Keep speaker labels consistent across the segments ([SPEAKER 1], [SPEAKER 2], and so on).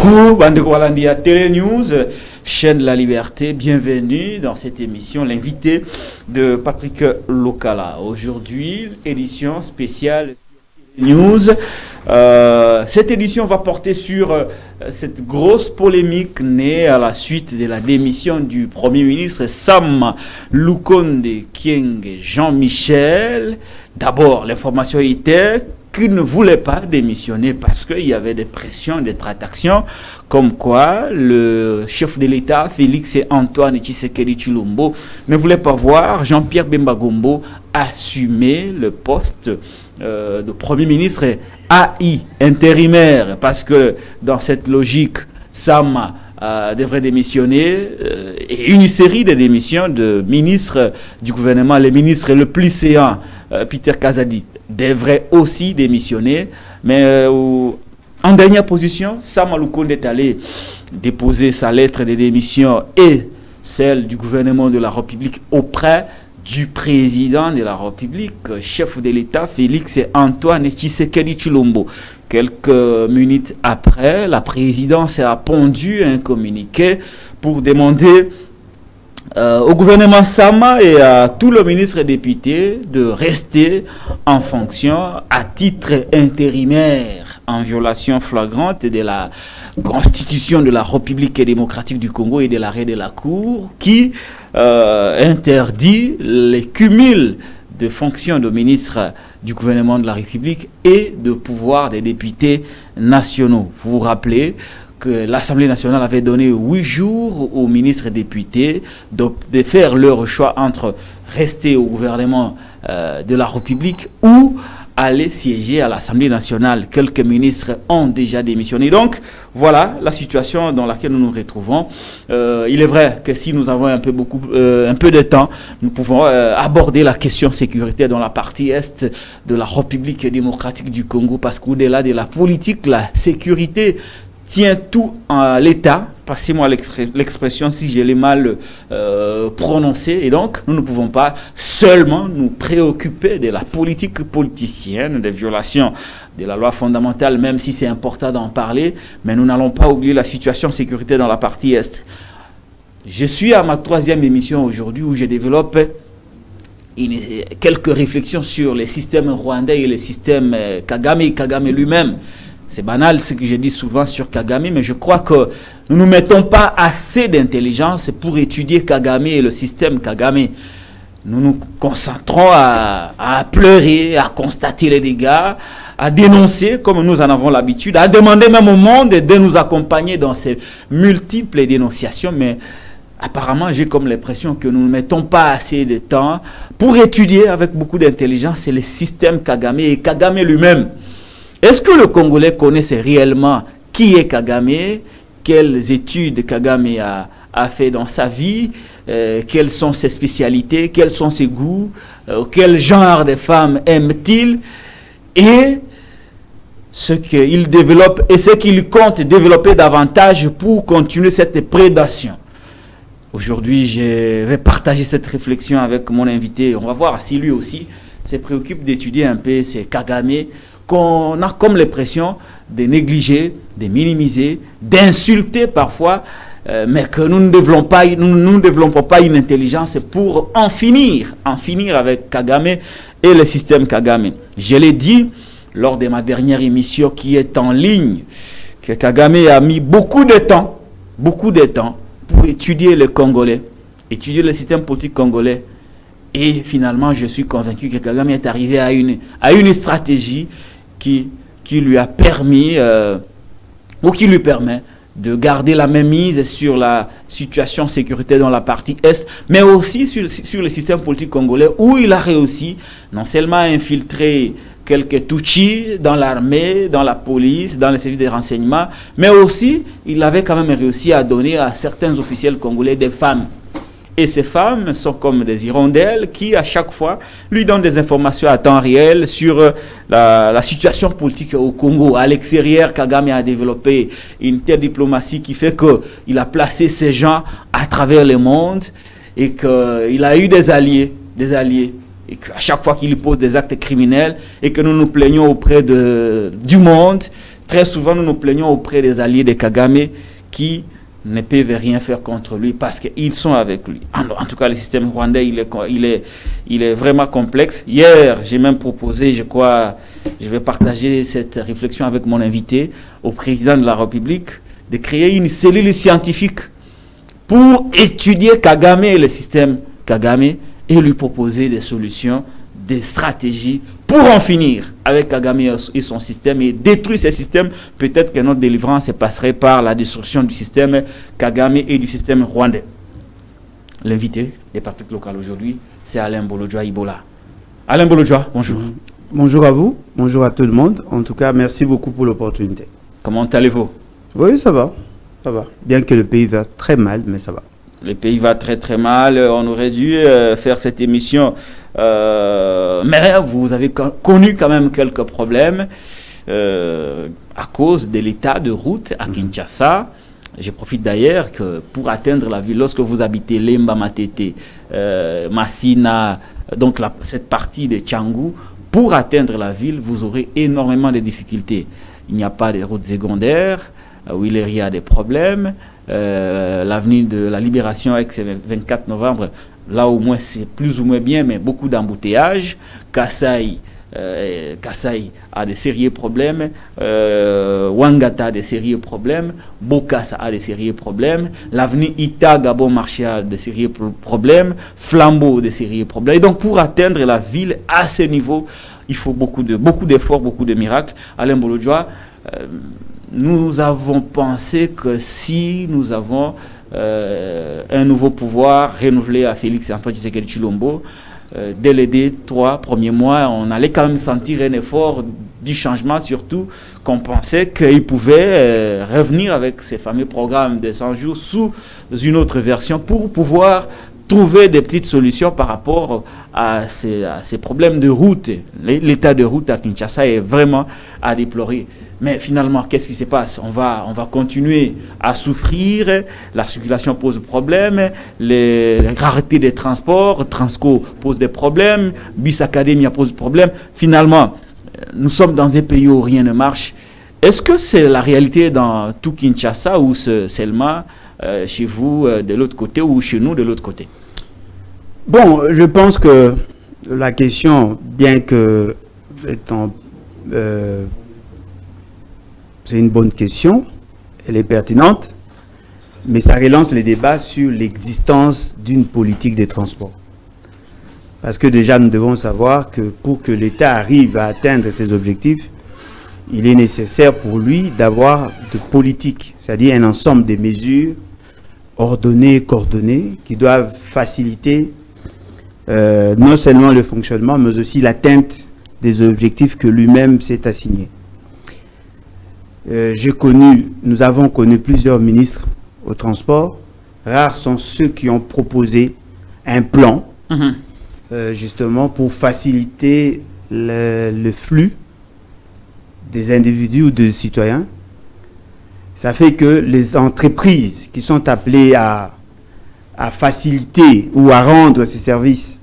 [SPEAKER 1] Bonjour, Bande Walandia Télé News, chaîne de la liberté, bienvenue dans cette émission, l'invité de Patrick Lokala. Aujourd'hui, édition spéciale News. Cette édition va porter sur cette grosse polémique née à la suite de la démission du Premier ministre Sam Lukonde Kyenge Jean-Michel. D'abord, l'information était qu'il ne voulait pas démissionner parce qu'il y avait des pressions, des tractations, comme quoi le chef de l'État, Félix Antoine Tshisekedi Tshilombo, ne voulait pas voir Jean-Pierre Bemba Gombo assumer le poste de Premier ministre AI intérimaire, parce que dans cette logique, Sam devrait démissionner et une série de démissions de ministres du gouvernement, les ministres le plus séant, Peter Kazadi, devrait aussi démissionner, mais en dernière position, Sam Lukonde est allé déposer sa lettre de démission et celle du gouvernement de la République auprès du président de la République, chef de l'État, Félix Antoine Tshisekedi Tshilombo. Quelques minutes après, la présidence a pondu un communiqué pour demander au gouvernement Sama et à tout le ministre et député de rester en fonction à titre intérimaire en violation flagrante de la Constitution de la République démocratique du Congo et de l'arrêt de la Cour qui interdit les cumuls de fonctions de ministre du gouvernement de la République et de pouvoir des députés nationaux. Vous vous rappelez que l'Assemblée nationale avait donné 8 jours aux ministres et députés de faire leur choix entre rester au gouvernement de la République ou aller siéger à l'Assemblée nationale. Quelques ministres ont déjà démissionné. Donc, voilà la situation dans laquelle nous nous retrouvons. Il est vrai que si nous avons un peu de temps, nous pouvons aborder la question sécurité dans la partie est de la République démocratique du Congo, parce qu'au-delà de la politique, la sécurité tient tout à l'État. Passez-moi l'expression si je l'ai mal prononcée. Et donc, nous ne pouvons pas seulement nous préoccuper de la politique politicienne, des violations de la loi fondamentale, même si c'est important d'en parler. Mais nous n'allons pas oublier la situation sécurité dans la partie Est. Je suis à ma 3e émission aujourd'hui où je développe quelques réflexions sur les systèmes rwandais et le système Kagame lui-même. C'est banal ce que je dis souvent sur Kagame, mais je crois que nous ne mettons pas assez d'intelligence pour étudier Kagame et le système Kagame. Nous nous concentrons à pleurer, à constater les dégâts, à dénoncer comme nous en avons l'habitude, à demander même au monde de nous accompagner dans ces multiples dénonciations, mais apparemment j'ai comme l'impression que nous ne mettons pas assez de temps pour étudier avec beaucoup d'intelligence le système Kagame et Kagame lui-même. Est-ce que le Congolais connaissait réellement qui est Kagame, quelles études Kagame a fait dans sa vie, quelles sont ses spécialités, quels sont ses goûts, quel genre de femmes aime-t-il, et ce qu'il développe et ce qu'il compte développer davantage pour continuer cette prédation. Aujourd'hui, je vais partager cette réflexion avec mon invité. On va voir si lui aussi se préoccupe d'étudier un peu ces Kagame, qu'on a comme l'impression de négliger, de minimiser, d'insulter parfois, mais que nous ne développons pas une intelligence pour en finir avec Kagame et le système Kagame. Je l'ai dit lors de ma dernière émission qui est en ligne, que Kagame a mis beaucoup de temps pour étudier le Congolais, étudier le système politique congolais. Et finalement, je suis convaincu que Kagame est arrivé à une stratégie qui lui a permis, ou qui lui permet de garder la même mise sur la situation sécurité dans la partie Est, mais aussi sur le système politique congolais, où il a réussi non seulement à infiltrer quelques Tutsis dans l'armée, dans la police, dans les services de renseignement, mais aussi il avait quand même réussi à donner à certains officiels congolais des femmes. Et ces femmes sont comme des hirondelles qui, à chaque fois, lui donnent des informations à temps réel sur la situation politique au Congo. À l'extérieur, Kagame a développé une telle diplomatie qui fait qu'il a placé ces gens à travers le monde et qu'il a eu des alliés. Et qu'à chaque fois qu'il pose des actes criminels et que nous nous plaignons auprès du monde, Très souvent, nous nous plaignons auprès des alliés de Kagame qui ne peuvent rien faire contre lui parce qu'ils sont avec lui. En tout cas, le système rwandais, il est vraiment complexe. Hier, j'ai même proposé, je crois, je vais partager cette réflexion avec mon invité, au président de la République, de créer une cellule scientifique pour étudier Kagame et le système Kagame et lui proposer des solutions, des stratégies pour en finir avec Kagame et son système et détruire ce système. Peut-être que notre délivrance passerait par la destruction du système Kagame et du système rwandais. L'invité des partis locaux aujourd'hui, c'est Alain Bolodjoa Ibola. Alain Bolodjoa, bonjour.
[SPEAKER 2] Bonjour à vous, bonjour à tout le monde. En tout cas, merci beaucoup pour l'opportunité.
[SPEAKER 1] Comment allez-vous?
[SPEAKER 2] Oui, ça va, ça va. Bien que le pays va très mal, mais ça va.
[SPEAKER 1] Le pays va très très mal. On aurait dû faire cette émission. Mais vous avez connu quand même quelques problèmes à cause de l'état de route à Kinshasa. Je profite d'ailleurs que pour atteindre la ville, lorsque vous habitez Lemba, Matete, Massina, donc cette partie de Tchangou, pour atteindre la ville, vous aurez énormément de difficultés. Il n'y a pas de routes secondaires. Willery a des problèmes. L'avenue de la Libération avec ce 24 novembre, là au moins c'est plus ou moins bien, mais beaucoup d'embouteillages. Kassai a des sérieux problèmes. Wangata a des sérieux problèmes. Bokassa a des sérieux problèmes. L'avenue Ita Gabon Marché a des sérieux problèmes. Flambeau des sérieux problèmes. Et donc pour atteindre la ville à ce niveau, il faut beaucoup d'efforts, beaucoup de miracles. Alain Bolodjoa, nous avons pensé que si nous avons un nouveau pouvoir renouvelé à Félix Antoine Tshisekedi Tshilombo, dès les 3 premiers mois, on allait quand même sentir un effort du changement, surtout qu'on pensait qu'il pouvait revenir avec ces fameux programmes de 100 jours sous une autre version pour pouvoir trouver des petites solutions par rapport à ces problèmes de route. L'état de route à Kinshasa est vraiment à déplorer. Mais finalement, qu'est-ce qui se passe? On va continuer à souffrir, la circulation pose problème, les raretés des transports, Transco pose des problèmes, Bus Academia pose problème. Finalement, nous sommes dans un pays où rien ne marche. Est-ce que c'est la réalité dans tout Kinshasa ou seulement chez vous de l'autre côté ou chez nous de l'autre côté?
[SPEAKER 2] Bon, je pense que la question, bien que étant... c'est une bonne question, elle est pertinente, mais ça relance les débats sur l'existence d'une politique des transports. Parce que déjà, nous devons savoir que pour que l'État arrive à atteindre ses objectifs, il est nécessaire pour lui d'avoir de politiques, c'est-à-dire un ensemble de mesures ordonnées et coordonnées qui doivent faciliter non seulement le fonctionnement, mais aussi l'atteinte des objectifs que lui-même s'est assigné. Nous avons connu plusieurs ministres au transport. Rares sont ceux qui ont proposé un plan, justement, pour faciliter le flux des individus ou des citoyens. Ça fait que les entreprises qui sont appelées à faciliter ou à rendre ces services,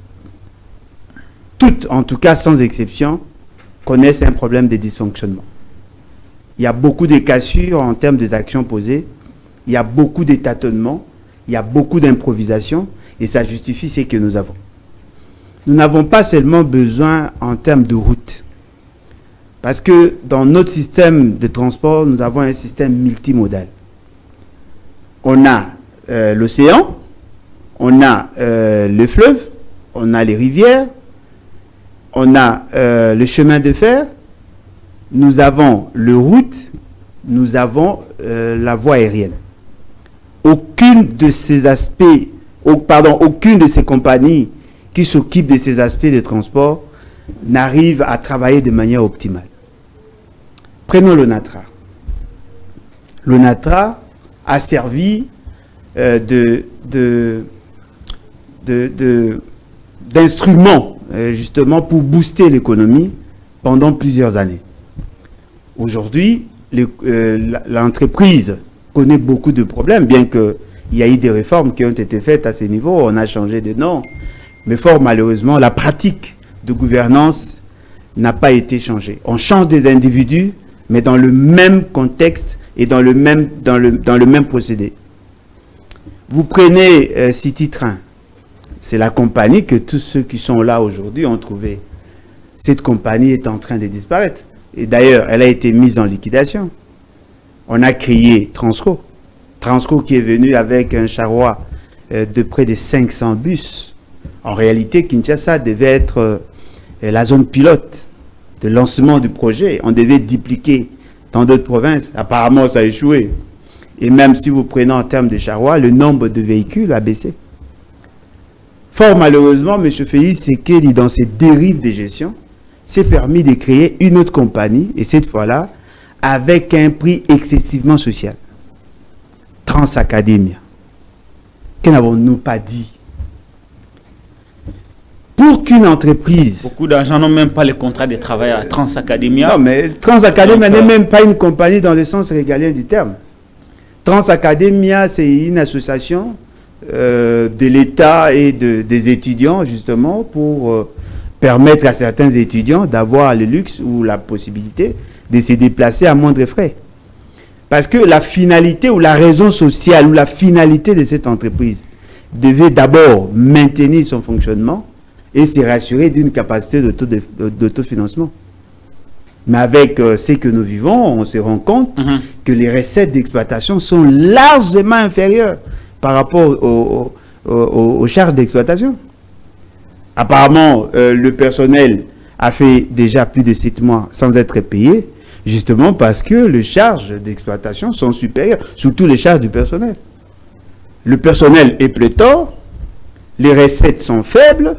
[SPEAKER 2] toutes, en tout cas sans exception, connaissent un problème de dysfonctionnement. Il y a beaucoup de cassures en termes des actions posées. Il y a beaucoup de tâtonnements. Il y a beaucoup d'improvisation. Et ça justifie ce que nous avons. Nous n'avons pas seulement besoin en termes de route. Parce que dans notre système de transport, nous avons un système multimodal. On a l'océan, on a le fleuve, on a les rivières, on a le chemin de fer, nous avons le route, nous avons la voie aérienne. Aucune de ces aspects, aucune de ces compagnies qui s'occupent de ces aspects de transport n'arrive à travailler de manière optimale. Prenons l'ONATRA. L'ONATRA a servi d'instrument justement pour booster l'économie pendant plusieurs années. Aujourd'hui, l'entreprise connaît beaucoup de problèmes, bien qu'il y ait eu des réformes qui ont été faites à ce niveau. On a changé de nom, mais fort malheureusement, la pratique de gouvernance n'a pas été changée. On change des individus, mais dans le même contexte et dans le même procédé. Vous prenez City Train, c'est la compagnie que tous ceux qui sont là aujourd'hui ont trouvé. Cette compagnie est en train de disparaître. Et d'ailleurs, elle a été mise en liquidation. On a créé Transco. Transco qui est venu avec un charroi de près de 500 bus. En réalité, Kinshasa devait être la zone pilote de lancement du projet. On devait dupliquer dans d'autres provinces. Apparemment, ça a échoué. Et même si vous prenez en termes de charroi, le nombre de véhicules a baissé. Fort malheureusement, M. Félix Tshisekedi, dans ses dérives de gestion, s'est permis de créer une autre compagnie, et cette fois-là, avec un prix excessivement social. Transacademia. Que n'avons-nous pas dit? Pour qu'une entreprise...
[SPEAKER 1] Beaucoup d'argent n'ont même pas les contrats de travail à Transacademia.
[SPEAKER 2] Non, mais Transacademia n'est même pas une compagnie dans le sens régalien du terme. Transacademia, c'est une association de l'État et des étudiants, justement, pour permettre à certains étudiants d'avoir le luxe ou la possibilité de se déplacer à moindre frais. Parce que la finalité ou la raison sociale ou la finalité de cette entreprise devait d'abord maintenir son fonctionnement et se rassurer d'une capacité d'autofinancement. Mais avec ce que nous vivons, on se rend compte que les recettes d'exploitation sont largement inférieures par rapport aux charges d'exploitation. Apparemment, le personnel a fait déjà plus de 7 mois sans être payé, justement parce que les charges d'exploitation sont supérieures, surtout les charges du personnel. Le personnel est pléthore, les recettes sont faibles,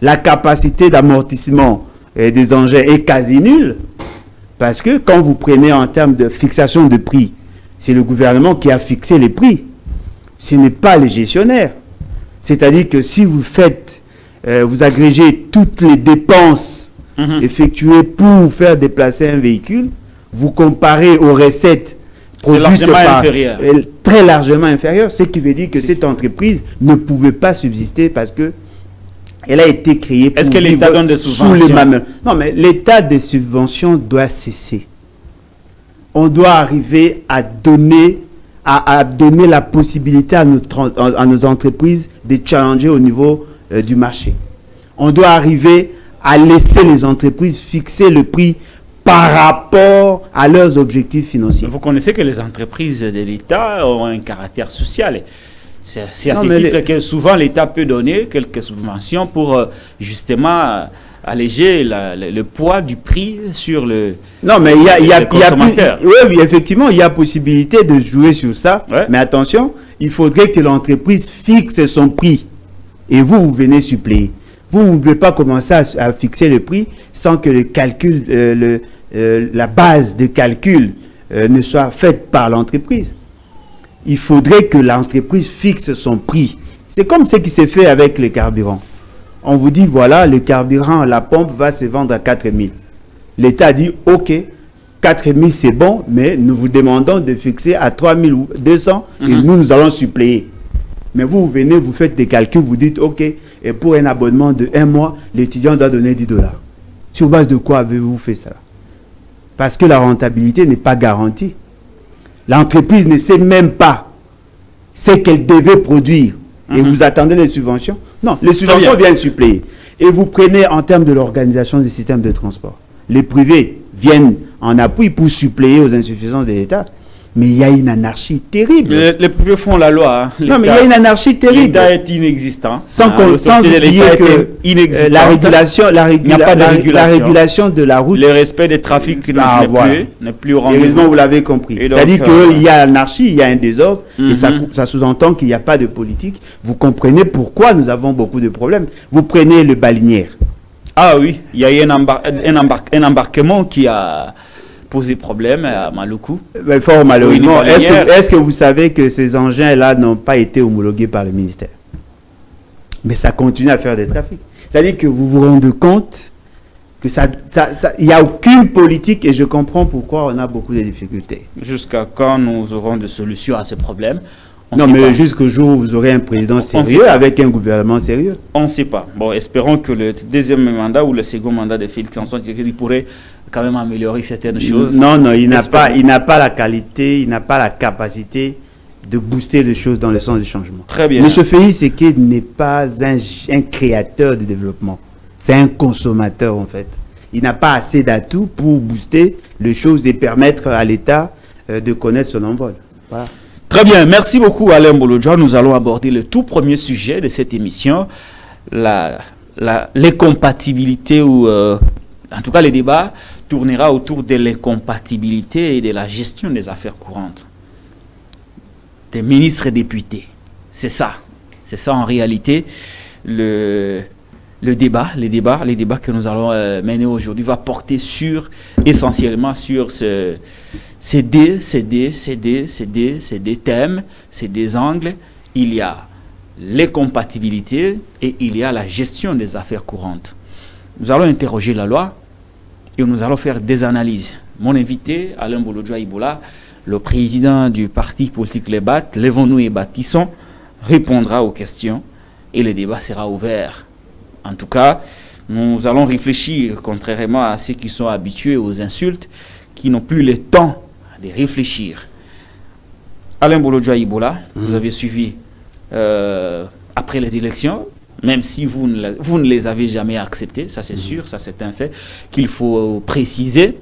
[SPEAKER 2] la capacité d'amortissement des engins est quasi nulle, parce que quand vous prenez en termes de fixation de prix, c'est le gouvernement qui a fixé les prix, ce n'est pas les gestionnaires. C'est-à-dire que si vous faites, vous agrégez toutes les dépenses effectuées pour faire déplacer un véhicule, vous comparez aux recettes produites par, très largement inférieures, ce qui veut dire que cette entreprise ne pouvait pas subsister parce que elle a été créée pour...
[SPEAKER 1] Est-ce que l'État donne des subventions?
[SPEAKER 2] Non, mais l'État des subventions doit cesser. On doit arriver à donner la possibilité à nos entreprises de challenger au niveau du marché. On doit arriver à laisser les entreprises fixer le prix par rapport à leurs objectifs financiers.
[SPEAKER 1] Vous connaissez que les entreprises de l'État ont un caractère social. C'est à ce titre que souvent l'État peut donner quelques subventions pour justement alléger le poids du prix sur le consommateur.
[SPEAKER 2] Oui, effectivement, il y a possibilité de jouer sur ça. Ouais. Mais attention, il faudrait que l'entreprise fixe son prix. Et vous venez suppléer. Vous ne pouvez pas commencer à fixer le prix sans que le calcul, la base de calcul ne soit faite par l'entreprise. Il faudrait que l'entreprise fixe son prix. C'est comme ce qui s'est fait avec les carburants. On vous dit, voilà, le carburant, la pompe va se vendre à 4 000. L'État dit, OK, 4 000 c'est bon, mais nous vous demandons de fixer à 3 200 et nous allons suppléer. Mais vous venez, vous faites des calculs, vous dites, OK, et pour un abonnement de 1 mois, l'étudiant doit donner 10 $. Sur base de quoi avez-vous fait ça? Parce que la rentabilité n'est pas garantie. L'entreprise ne sait même pas ce qu'elle devait produire. Et vous attendez les subventions? Non, les subventions viennent suppléer. Et vous prenez en termes de l'organisation du système de transport. Les privés viennent en appui pour suppléer aux insuffisances de l'État. Mais il y a une anarchie terrible.
[SPEAKER 1] Les privés font la loi. Hein.
[SPEAKER 2] Non, mais il y a une anarchie terrible.
[SPEAKER 1] L'État est inexistant.
[SPEAKER 2] Sans oublier que la régulation de la route...
[SPEAKER 1] Le respect des trafics n'est plus au rendez-vous.
[SPEAKER 2] Heureusement, vous l'avez compris. C'est-à-dire qu'il y a anarchie, il y a un désordre, et ça sous-entend qu'il n'y a pas de politique. Vous comprenez pourquoi nous avons beaucoup de problèmes. Vous prenez le balinière.
[SPEAKER 1] Ah oui, il y a eu un embarquement qui a... poser problème à Maluku.
[SPEAKER 2] Mais fort malheureusement. Est-ce que vous savez que ces engins-là n'ont pas été homologués par le ministère? Mais ça continue à faire des trafics. C'est-à-dire que vous vous rendez compte que il n'y a aucune politique et je comprends pourquoi on a beaucoup de difficultés.
[SPEAKER 1] Jusqu'à quand nous aurons des solutions à ces problèmes?
[SPEAKER 2] Non, mais jusqu'au jour où vous aurez un président sérieux avec un gouvernement sérieux.
[SPEAKER 1] On ne sait pas. Bon, espérons que le deuxième mandat ou le second mandat de Félix Antoine Tshisekedi pourrait quand même améliorer certaines choses.
[SPEAKER 2] Non, non, il n'a pas la qualité, il n'a pas la capacité de booster les choses dans le sens du changement.
[SPEAKER 1] Très bien.
[SPEAKER 2] M. Félix Tshisekedi n'est pas un créateur de développement. C'est un consommateur, en fait. Il n'a pas assez d'atouts pour booster les choses et permettre à l'État de connaître son envol. Voilà.
[SPEAKER 1] Très bien. Merci beaucoup, Alain Bolodjoa. Nous allons aborder le tout premier sujet de cette émission, l'incompatibilité ou, en tout cas, le débat tournera autour de l'incompatibilité et de la gestion des affaires courantes des ministres et députés. C'est ça en réalité le débat que nous allons mener aujourd'hui va porter essentiellement sur ces deux thèmes, ces deux angles. Il y a les compatibilités et il y a la gestion des affaires courantes. Nous allons interroger la loi et nous allons faire des analyses. Mon invité, Alain Bolodjoa Iboula, le président du parti politique Les Bat, Lèvons-nous et bâtissons, répondra aux questions et le débat sera ouvert. En tout cas, nous allons réfléchir, contrairement à ceux qui sont habitués aux insultes, qui n'ont plus le temps de réfléchir. Alain Bolodjoa Iboula, vous avez suivi après les élections, même si vous ne les avez jamais acceptées, ça c'est sûr, ça c'est un fait qu'il faut préciser.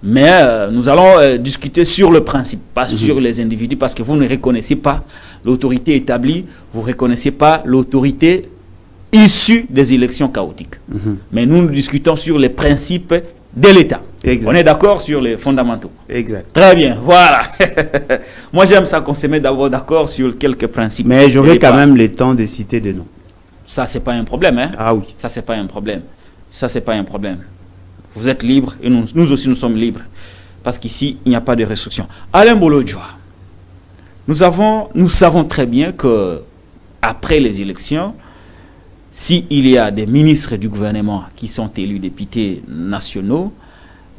[SPEAKER 1] Mais nous allons discuter sur le principe, pas sur les individus, parce que vous ne reconnaissez pas l'autorité établie, vous ne reconnaissez pas l'autorité issue des élections chaotiques. Mais nous discutons sur les principes de l'État. On est d'accord sur les fondamentaux.
[SPEAKER 2] Exact.
[SPEAKER 1] Très bien, voilà. Moi j'aime ça qu'on se mette d'abord d'accord sur quelques principes.
[SPEAKER 2] Mais j'aurai quand même le temps de citer des noms.
[SPEAKER 1] Ça, c'est pas un problème. Hein?
[SPEAKER 2] Ah oui.
[SPEAKER 1] Ça, c'est pas un problème. Ça, c'est pas un problème. Vous êtes libre et nous aussi nous sommes libres. Parce qu'ici, il n'y a pas de restriction. Alain Bolodjoa, nous savons très bien que après les élections, s'il y a des ministres du gouvernement qui sont élus députés nationaux,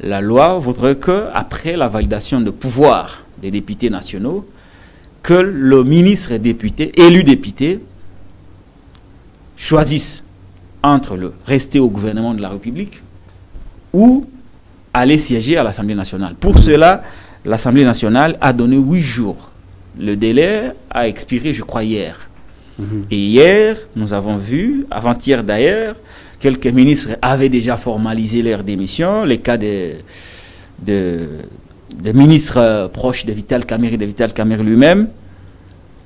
[SPEAKER 1] la loi voudrait que, après la validation de pouvoir des députés nationaux, que le ministre élu député choisisse entre rester au gouvernement de la République ou aller siéger à l'Assemblée nationale. Pour cela, l'Assemblée nationale a donné 8 jours. Le délai a expiré, je crois, hier. Et hier, nous avons vu, avant-hier d'ailleurs, quelques ministres avaient déjà formalisé leur démission. Les cas des ministres proches de Vital Kamerhe lui-même.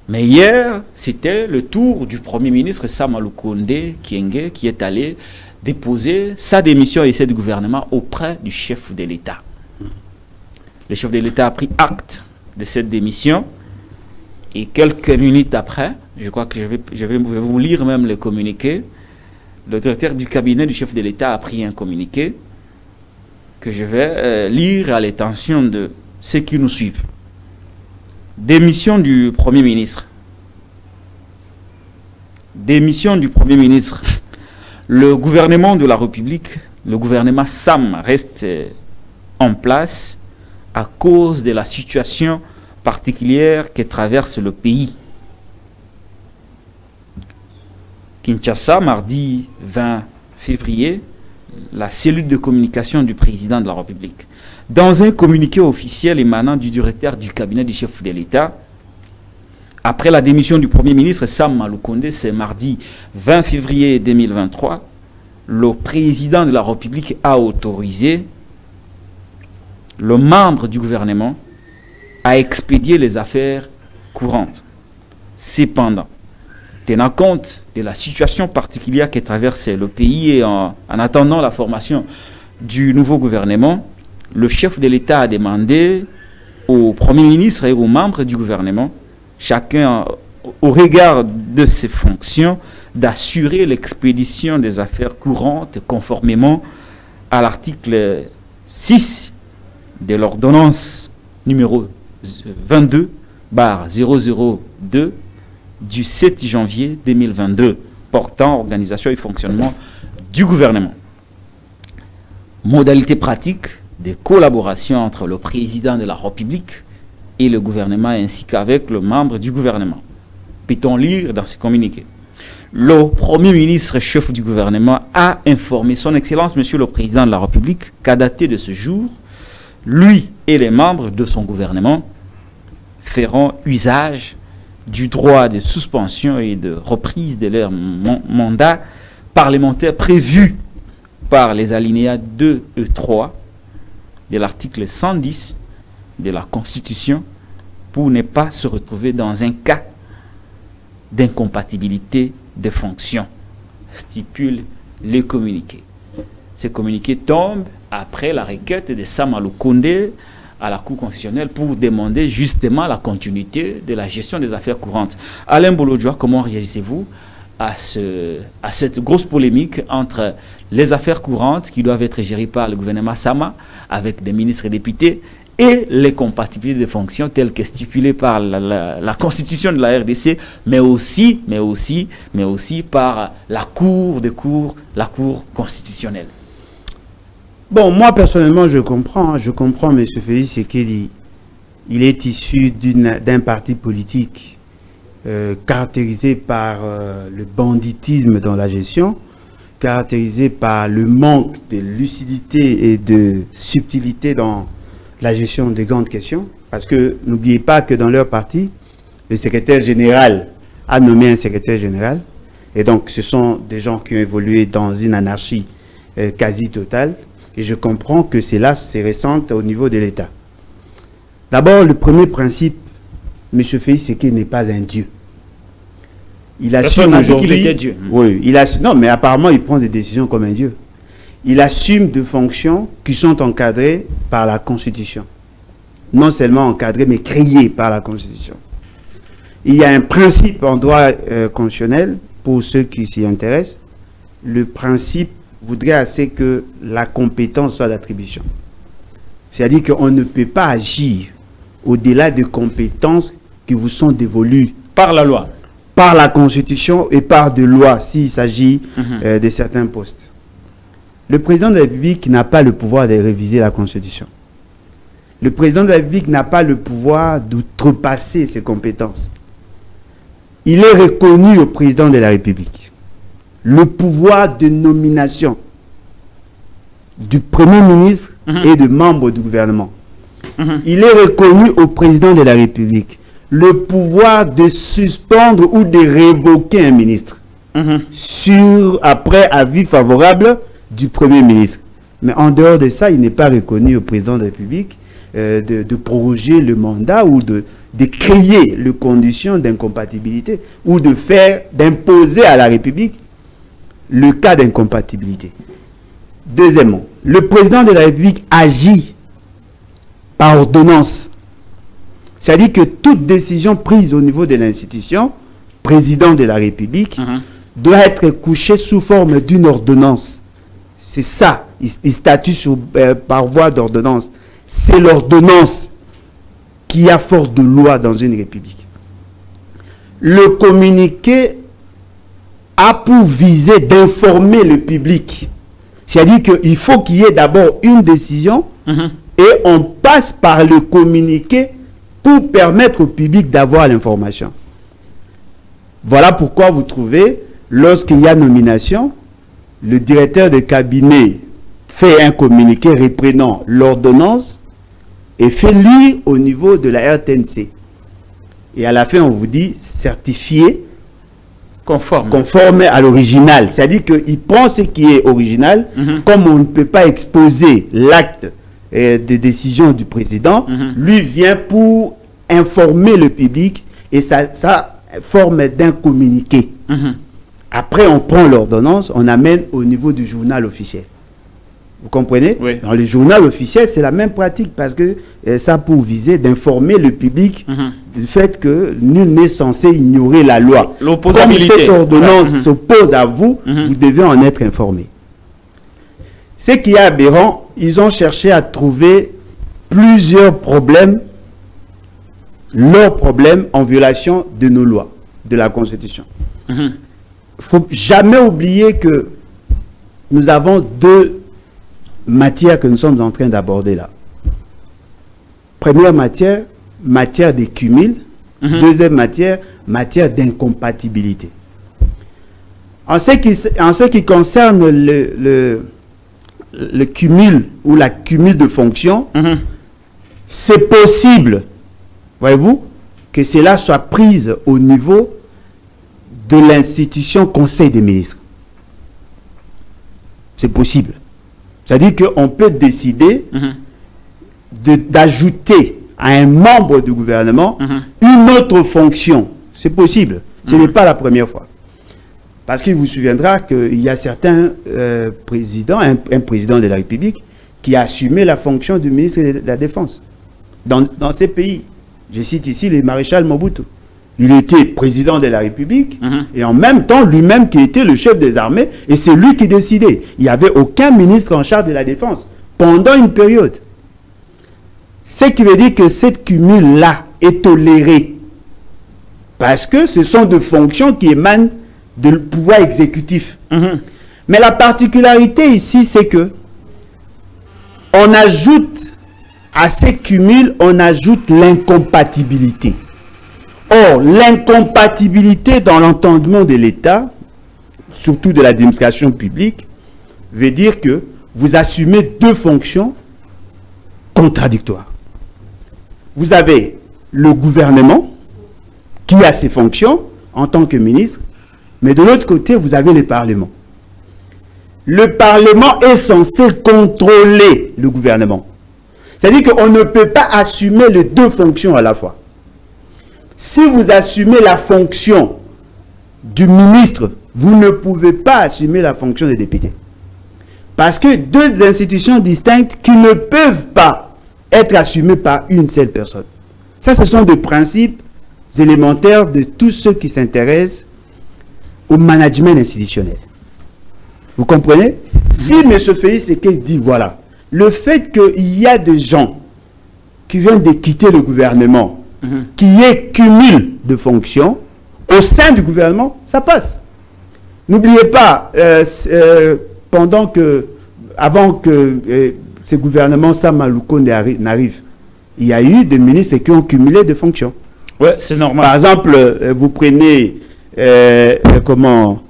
[SPEAKER 1] Mais hier, c'était le tour du Premier ministre Sama Lukonde Kyenge qui est allé déposer sa démission et celle du gouvernement auprès du chef de l'État. Le chef de l'État a pris acte de cette démission et quelques minutes après, je crois que je vais vous lire même le communiqué, le directeur du cabinet du chef de l'État a pris un communiqué que je vais lire à l'attention de ceux qui nous suivent. Démission du Premier ministre. Démission du Premier ministre. Le gouvernement de la République, le gouvernement SAM reste en place à cause de la situation particulière que traverse le pays. Kinshasa, mardi 20 février, la cellule de communication du président de la République. Dans un communiqué officiel émanant du directeur du cabinet du chef de l'État, après la démission du Premier ministre Sam Lukonde, c'est mardi 20 février 2023, le président de la République a autorisé le membre du gouvernement à expédier les affaires courantes. Cependant, tenant compte de la situation particulière que traverse le pays et en attendant la formation du nouveau gouvernement, le chef de l'État a demandé au Premier ministre et aux membres du gouvernement, chacun au regard de ses fonctions, d'assurer l'expédition des affaires courantes conformément à l'article 6 de l'ordonnance numéro 22/002 du 7 janvier 2022 portant organisation et fonctionnement du gouvernement. Modalité pratique de collaboration entre le président de la République et le gouvernement ainsi qu'avec le membre du gouvernement. Peut-on lire dans ces communiqués. le Premier ministre chef du gouvernement a informé son Excellence, Monsieur le Président de la République, qu'à dater de ce jour, lui et les membres de son gouvernement feront usage du droit de suspension et de reprise de leur mandat parlementaire prévu par les alinéas 2 et 3 de l'article 110 de la Constitution pour ne pas se retrouver dans un cas d'incompatibilité des fonctions, stipule le communiqué. Ce communiqué tombe après la requête de Samalou Kondé à la Cour constitutionnelle pour demander justement la continuité de la gestion des affaires courantes. Alain Bolodjoa, comment réagissez-vous à cette grosse polémique entre les affaires courantes qui doivent être gérées par le gouvernement Sama avec des ministres et députés et les compatibilités de fonctions telles que stipulées par la constitution de la RDC, mais aussi par la Cour constitutionnelle?
[SPEAKER 2] Bon, moi personnellement, je comprends M. Félix Tshisekedi. Il est issu d'un parti politique caractérisé par le banditisme dans la gestion, caractérisé par le manque de lucidité et de subtilité dans la gestion des grandes questions. Parce que n'oubliez pas que dans leur parti, le secrétaire général a nommé un secrétaire général. Et donc, ce sont des gens qui ont évolué dans une anarchie quasi totale. Et je comprends que c'est récent au niveau de l'État. D'abord, le premier principe, M. Félix Tshisekedi n'est pas un dieu. Il assume aujourd'hui qu'il était Dieu. Oui, non, mais apparemment, il prend des décisions comme un dieu. Il assume des fonctions qui sont encadrées par la Constitution. Non seulement encadrées, mais créées par la Constitution. Il y a un principe en droit constitutionnel, pour ceux qui s'y intéressent. Le principe voudrait assez que la compétence soit d'attribution. C'est-à-dire qu'on ne peut pas agir au-delà des compétences qui vous sont dévolues
[SPEAKER 1] par la loi,
[SPEAKER 2] par la Constitution et par des lois s'il s'agit de certains postes. Le président de la République n'a pas le pouvoir de réviser la Constitution. Le président de la République n'a pas le pouvoir d'outrepasser ses compétences. Il est reconnu au président de la République le pouvoir de nomination du Premier ministre et de membres du gouvernement. Il est reconnu au président de la République le pouvoir de suspendre ou de révoquer un ministre après avis favorable du Premier ministre. Mais en dehors de ça, il n'est pas reconnu au président de la République de proroger le mandat ou de créer les conditions d'incompatibilité ou d'imposer à la République le cas d'incompatibilité. Deuxièmement, le président de la République agit par ordonnance. C'est-à-dire que toute décision prise au niveau de l'institution, président de la République, doit être couchée sous forme d'une ordonnance. C'est ça, il statue par voie d'ordonnance. C'est l'ordonnance qui a force de loi dans une république. Le communiqué a pour visée d'informer le public. C'est-à-dire qu'il faut qu'il y ait d'abord une décision et on passe par le communiqué pour permettre au public d'avoir l'information. Voilà pourquoi vous trouvez, lorsqu'il y a nomination, le directeur de cabinet fait un communiqué reprenant l'ordonnance et fait lire au niveau de la RTNC. Et à la fin, on vous dit certifié conforme à l'original. C'est-à-dire qu'il prend ce qui est original, comme on ne peut pas exposer l'acte de décision du président, lui vient pour informer le public et ça forme d'un communiqué. Après, on prend l'ordonnance, on amène au niveau du journal officiel. Vous comprenez? Oui. Dans le journal officiel, c'est la même pratique parce que ça a pour viser d'informer le public du fait que nul n'est censé ignorer la loi. Comme cette ordonnance s'oppose à vous, vous devez en être informé. Ce qui est aberrant, ils ont cherché à trouver plusieurs problèmes, leurs problèmes en violation de nos lois, de la Constitution. Il ne faut jamais oublier que nous avons deux matière que nous sommes en train d'aborder là. Première matière, matière de cumul. Deuxième matière, matière d'incompatibilité. En ce qui concerne le cumul ou la cumul de fonctions, c'est possible, voyez-vous, que cela soit prise au niveau de l'institution Conseil des ministres. C'est possible. C'est-à-dire qu'on peut décider d'ajouter à un membre du gouvernement une autre fonction. C'est possible. Ce n'est pas la première fois. Parce qu'il vous souviendra qu'il y a certains présidents, un président de la République, qui a assumé la fonction du ministre de la Défense dans ces pays. Je cite ici le maréchal Mobutu. Il était président de la République et en même temps, lui-même qui était le chef des armées, et c'est lui qui décidait. Il n'y avait aucun ministre en charge de la Défense pendant une période. Ce qui veut dire que cette cumul-là est tolérée. Parce que ce sont des fonctions qui émanent du pouvoir exécutif. Mais la particularité ici, c'est que on ajoute à ces cumuls, on ajoute l'incompatibilité. Or, l'incompatibilité dans l'entendement de l'État, surtout de l'administration publique, veut dire que vous assumez deux fonctions contradictoires. Vous avez le gouvernement qui a ses fonctions en tant que ministre, mais de l'autre côté, vous avez le Parlement. Le Parlement est censé contrôler le gouvernement. C'est-à-dire qu'on ne peut pas assumer les deux fonctions à la fois. Si vous assumez la fonction du ministre, vous ne pouvez pas assumer la fonction des députés. Parce que deux institutions distinctes qui ne peuvent pas être assumées par une seule personne. Ça, ce sont des principes élémentaires de tous ceux qui s'intéressent au management institutionnel. Vous comprenez? Si M. Félix Tshisekedi dit, voilà, le fait qu'il y a des gens qui viennent de quitter le gouvernement, qui est cumul de fonctions au sein du gouvernement, ça passe. N'oubliez pas, avant que ce gouvernement Samaluko n'arrive, il y a eu des ministres qui ont cumulé des fonctions.
[SPEAKER 1] Ouais, c'est normal.
[SPEAKER 2] Par exemple, vous prenez bon,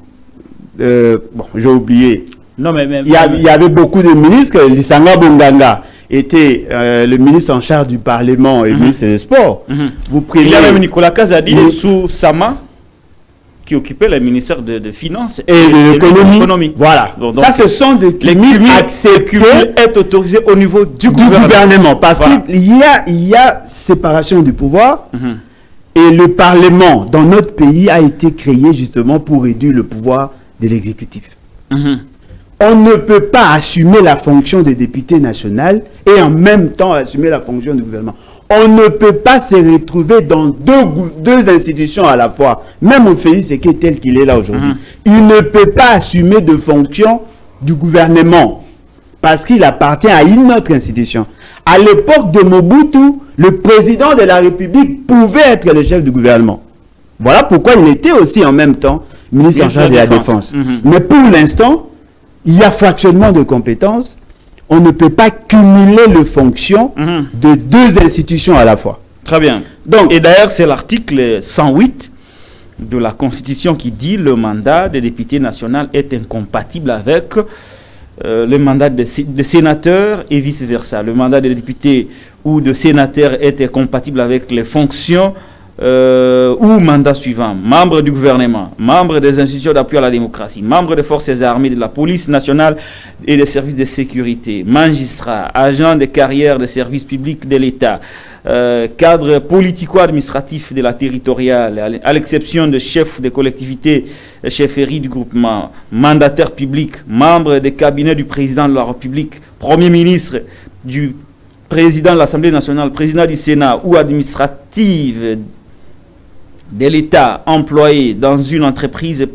[SPEAKER 2] j'ai oublié.
[SPEAKER 1] Non, mais
[SPEAKER 2] il y avait beaucoup de ministres. Lisanga Bonganga était le ministre en charge du Parlement et ministre des Sports. Vous prenez,
[SPEAKER 1] il y a même Nicolas Kazadi sous Sama qui occupait le ministère de Finances
[SPEAKER 2] et de l'économie. Voilà. Donc, ça, ce sont des cumuls acceptés.
[SPEAKER 1] Être autorisé au niveau du gouvernement.
[SPEAKER 2] Parce qu'il y a séparation du pouvoir. Et le Parlement, dans notre pays, a été créé justement pour réduire le pouvoir de l'exécutif. On ne peut pas assumer la fonction de député national et en même temps assumer la fonction du gouvernement. On ne peut pas se retrouver dans deux institutions à la fois. Même au Félix Tshisekedi tel qu'il est là aujourd'hui. Il ne peut pas assumer de fonction du gouvernement parce qu'il appartient à une autre institution. À l'époque de Mobutu, le président de la République pouvait être le chef du gouvernement. Voilà pourquoi il était aussi en même temps ministre en charge de la Défense. Mais pour l'instant, il y a fractionnement de compétences. On ne peut pas cumuler les fonctions de deux institutions à la fois.
[SPEAKER 1] Très bien. Donc, et d'ailleurs, c'est l'article 108 de la Constitution qui dit que le mandat de député national est incompatible avec le mandat de sénateur et vice-versa. Le mandat de député ou de sénateur est incompatible avec les fonctions ou mandat suivant, membre du gouvernement, membre des institutions d'appui à la démocratie, membre des forces armées, de la police nationale et des services de sécurité, magistrat, agent de carrière des services publics de l'État, cadre politico-administratif de la territoriale, à l'exception de chefs de collectivités, chefferie du groupement, mandataire public, membre des cabinets du président de la République, premier ministre, du président de l'Assemblée nationale, président du Sénat ou administrative de l'État employé dans une entreprise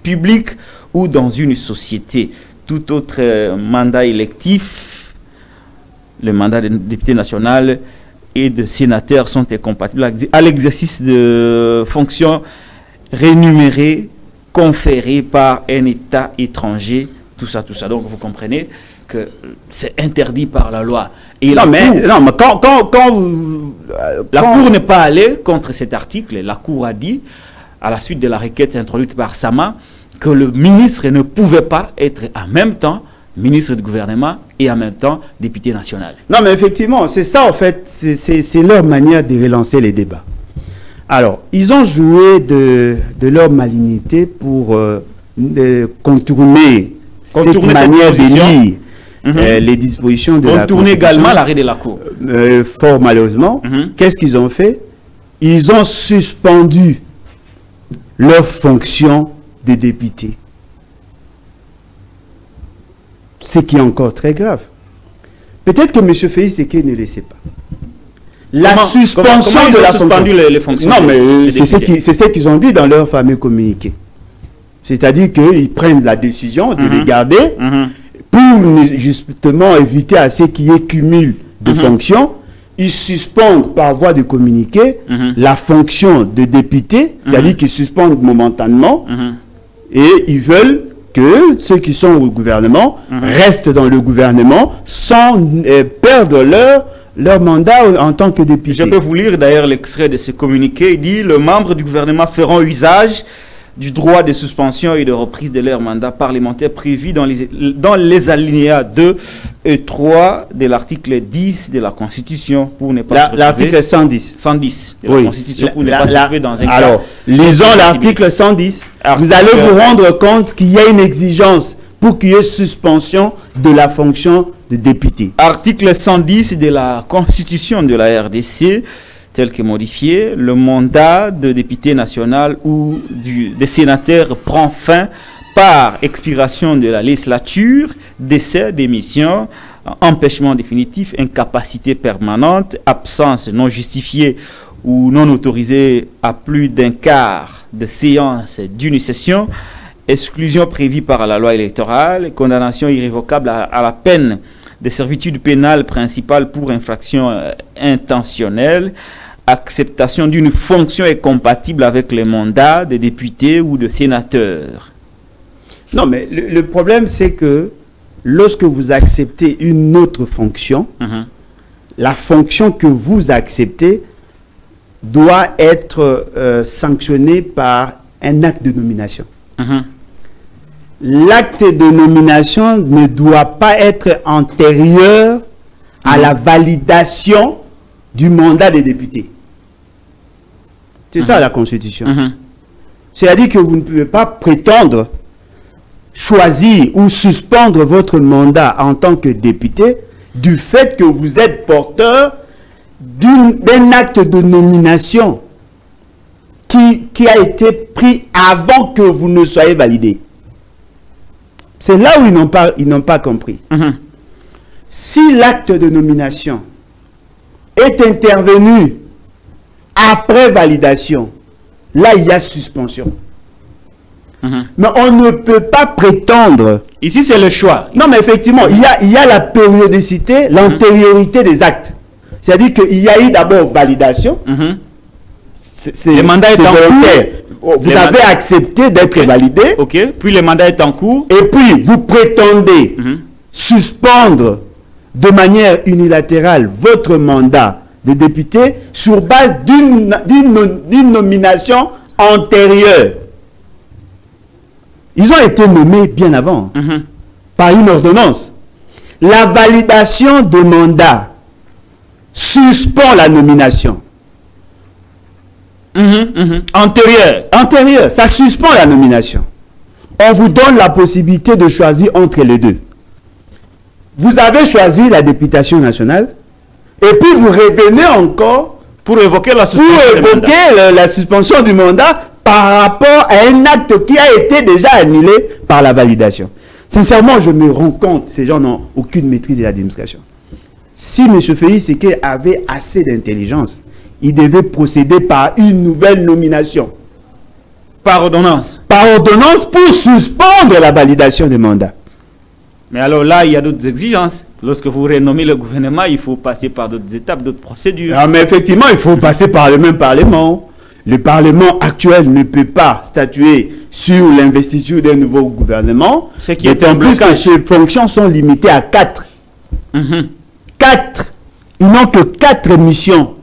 [SPEAKER 1] publique ou dans une société. Tout autre mandat électif, le mandat de député national et de sénateur sont incompatibles à l'exercice de fonctions rémunérées, conférées par un État étranger, tout ça. Donc vous comprenez que c'est interdit par la loi. Et la Cour n'est pas allée contre cet article. La Cour a dit, à la suite de la requête introduite par Sama, que le ministre ne pouvait pas être en même temps ministre du gouvernement et en même temps député national.
[SPEAKER 2] Non, mais effectivement, c'est ça en fait, c'est leur manière de relancer les débats. Alors, ils ont joué de leur malignité pour contourner cette manière de lire les dispositions de la Constitution.
[SPEAKER 1] Contourner également l'arrêt de la Cour.
[SPEAKER 2] Fort malheureusement, qu'est-ce qu'ils ont fait? Ils ont suspendu leur fonction de député. Ce qui est encore très grave. Peut-être que M. Félix Séké ne le sait pas. La suspension de la
[SPEAKER 1] suspendu les fonctions.
[SPEAKER 2] Non, mais c'est ce qu'ils ont dit dans leur fameux communiqué. C'est-à-dire qu'ils prennent la décision de les garder pour justement éviter à ceux qui y cumulent de fonctions. Ils suspendent par voie de communiqué la fonction de député, c'est-à-dire qu'ils suspendent momentanément et ils veulent que ceux qui sont au gouvernement restent dans le gouvernement sans perdre leur mandat en tant que député.
[SPEAKER 1] Je peux vous lire d'ailleurs l'extrait de ce communiqué. Il dit: les membres du gouvernement feront usage du droit de suspension et de reprise de leur mandat parlementaire prévu dans les alinéas 2 et 3 de l'article 10 de la Constitution pour ne pas
[SPEAKER 2] l'article 110.
[SPEAKER 1] 110 de la Constitution pour ne pas se trouver dans un cas.
[SPEAKER 2] Alors, lisons l'article 110. Vous allez vous rendre compte qu'il y a une exigence pour qu'il y ait suspension de la fonction de député.
[SPEAKER 1] Article 110 de la Constitution de la RDC, tel que modifié, le mandat de député national ou de sénateur prend fin par expiration de la législature, décès, démission, empêchement définitif, incapacité permanente, absence non justifiée ou non autorisée à plus d'un quart de séance d'une session, exclusion prévue par la loi électorale, condamnation irrévocable à la peine de servitude pénale principale pour infraction intentionnelle, acceptation d'une fonction est compatible avec les mandats de député ou de sénateur.
[SPEAKER 2] Non, mais le problème, c'est que lorsque vous acceptez une autre fonction, la fonction que vous acceptez doit être sanctionnée par un acte de nomination. L'acte de nomination ne doit pas être antérieur à la validation du mandat des députés. C'est ça la Constitution. C'est-à-dire que vous ne pouvez pas prétendre choisir ou suspendre votre mandat en tant que député du fait que vous êtes porteur d'un acte de nomination qui a été pris avant que vous ne soyez validé. C'est là où ils n'ont pas compris. Si l'acte de nomination est intervenu après validation, là il y a suspension. Mais on ne peut pas prétendre...
[SPEAKER 1] Ici c'est le choix.
[SPEAKER 2] Non, mais effectivement, il y a la périodicité, l'antériorité des actes. C'est-à-dire qu'il y a eu d'abord validation.
[SPEAKER 1] Le mandat est en cours.
[SPEAKER 2] Vous avez accepté d'être validé.
[SPEAKER 1] Puis le mandat est en cours.
[SPEAKER 2] Et puis vous prétendez suspendre de manière unilatérale votre mandat de député sur base d'une nomination antérieure. Ils ont été nommés bien avant, par une ordonnance. La validation de mandat suspend la nomination. Antérieure, ça suspend la nomination. On vous donne la possibilité de choisir entre les deux. Vous avez choisi la députation nationale, et puis vous revenez encore
[SPEAKER 1] pour évoquer la
[SPEAKER 2] suspension du mandat par rapport à un acte qui a été déjà annulé par la validation. Sincèrement, je me rends compte, ces gens n'ont aucune maîtrise de l'administration. Si M. Félix Séké avait assez d'intelligence, il devait procéder par une nouvelle nomination.
[SPEAKER 1] Par ordonnance.
[SPEAKER 2] Par ordonnance pour suspendre la validation des mandats.
[SPEAKER 1] Mais alors là, il y a d'autres exigences. Lorsque vous renommez le gouvernement, il faut passer par d'autres étapes, d'autres procédures.
[SPEAKER 2] Ah, mais effectivement, il faut passer par le même Parlement. Le Parlement actuel ne peut pas statuer sur l'investiture d'un nouveau gouvernement.
[SPEAKER 1] Ce qui est
[SPEAKER 2] en plus que ces fonctions sont limitées à 4. 4. Ils n'ont que 4 missions.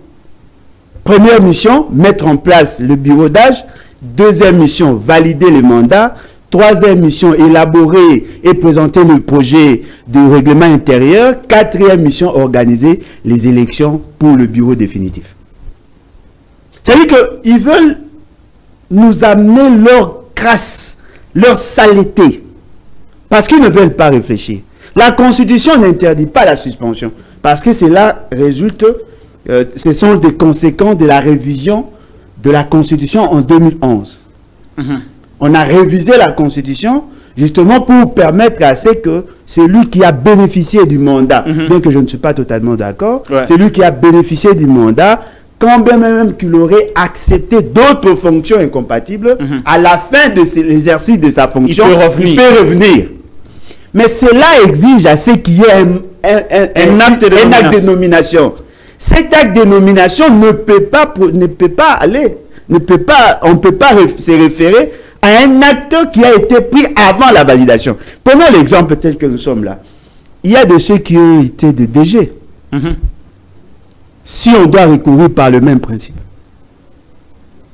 [SPEAKER 2] Première mission, mettre en place le bureau d'âge. Deuxième mission, valider les mandats. Troisième mission, élaborer et présenter le projet de règlement intérieur. Quatrième mission, organiser les élections pour le bureau définitif. C'est-à-dire qu'ils veulent nous amener leur crasse, leur saleté, parce qu'ils ne veulent pas réfléchir. La Constitution n'interdit pas la suspension, parce que cela résulte, ce sont des conséquences de la révision de la Constitution en 2011. On a révisé la Constitution justement pour permettre à ce que celui qui a bénéficié du mandat, bien que je ne suis pas totalement d'accord, celui qui a bénéficié du mandat, quand bien même qu'il aurait accepté d'autres fonctions incompatibles, à la fin de l'exercice de sa fonction, il peut revenir. Mais cela exige à ce qu'il y ait un acte de nomination. Cet acte de nomination on ne peut pas se référer à un acte qui a été pris avant la validation. Prenons l'exemple tel que nous sommes là. Il y a de ceux qui ont été de DG. Si on doit recourir par le même principe,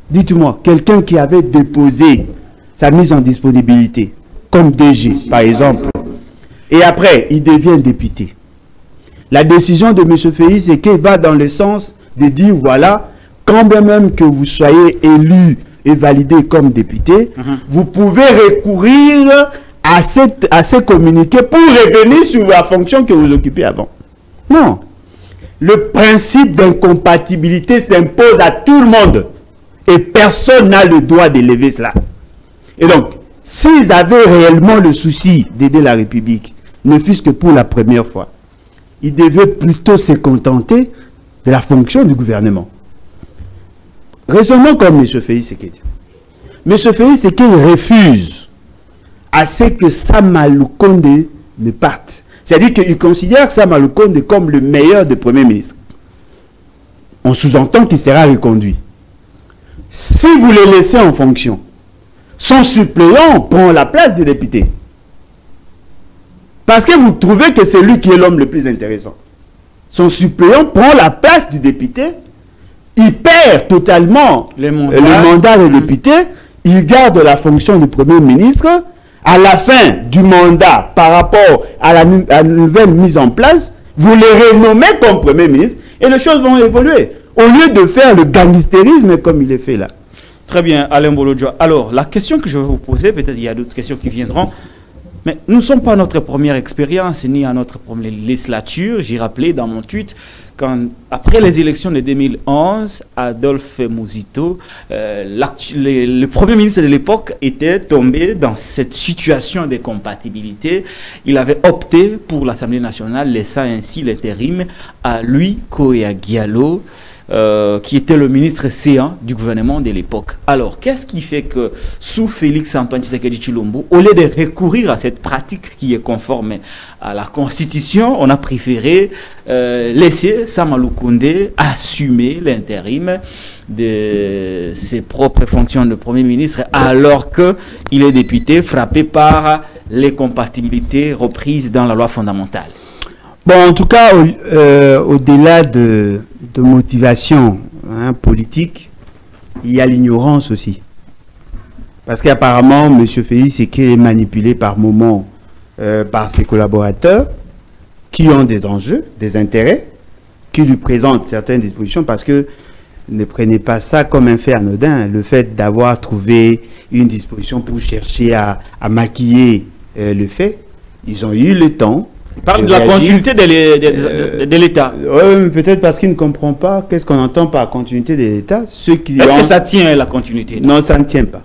[SPEAKER 2] dites-moi, quelqu'un qui avait déposé sa mise en disponibilité, comme DG par exemple, et après il devient député. La décision de M. Félix, c'est qu'il va dans le sens de dire, voilà, quand bien même que vous soyez élu et validé comme député, vous pouvez recourir à ce communiqué pour revenir sur la fonction que vous occupez avant. Non. Le principe d'incompatibilité s'impose à tout le monde. Et personne n'a le droit d'élever cela. Et donc, s'ils avaient réellement le souci d'aider la République, ne fût-ce que pour la première fois, ils devaient plutôt se contenter de la fonction du gouvernement. Raisonnons comme M. Félix Sekedi. M. Félix Sekedi refuse à ce que Sama Lukonde ne parte. C'est-à-dire qu'il considère Sama Lukonde comme le meilleur des premiers ministres. On sous-entend qu'il sera reconduit. Si vous le laissez en fonction, son suppléant prend la place du député. Parce que vous trouvez que c'est lui qui est l'homme le plus intéressant. Son suppléant prend la place du député. Il perd totalement le mandat de député. Il garde la fonction du Premier ministre. À la fin du mandat, par rapport à la nouvelle mise en place, vous le renommez comme Premier ministre et les choses vont évoluer. Au lieu de faire le gangstérisme comme il est fait là.
[SPEAKER 1] Très bien, Alain Bolodjo. Alors, la question que je vais vous poser, peut-être il y a d'autres questions qui viendront, mais nous ne sommes pas à notre première expérience, ni à notre première législature. J'ai rappelé dans mon tweet, après les élections de 2011, Adolphe Muzito, le Premier ministre de l'époque, était tombé dans cette situation de compatibilité. Il avait opté pour l'Assemblée nationale, laissant ainsi l'intérim à lui, Koya Diallo, qui était le ministre séant du gouvernement de l'époque. Alors, qu'est-ce qui fait que sous Félix-Antoine Tshisekedi Tshilombo, au lieu de recourir à cette pratique qui est conforme à la Constitution, on a préféré laisser Sama Lukonde assumer l'intérim de ses propres fonctions de Premier ministre alors qu'il est député frappé par les compatibilités reprises dans la loi fondamentale?
[SPEAKER 2] Bon, en tout cas, au-delà de motivation politique, il y a l'ignorance aussi. Parce qu'apparemment, M. Félix est manipulé par moments par ses collaborateurs qui ont des enjeux, des intérêts, qui lui présentent certaines dispositions parce que ne prenez pas ça comme un fait anodin. Le fait d'avoir trouvé une disposition pour chercher à maquiller le fait, ils ont eu le temps.
[SPEAKER 1] Il parle de la continuité de l'État.
[SPEAKER 2] Oui, peut-être parce qu'il ne comprend pas qu'est-ce qu'on entend par continuité de l'État. Est-ce
[SPEAKER 1] que ça tient la continuité?
[SPEAKER 2] Non, ça ne tient pas.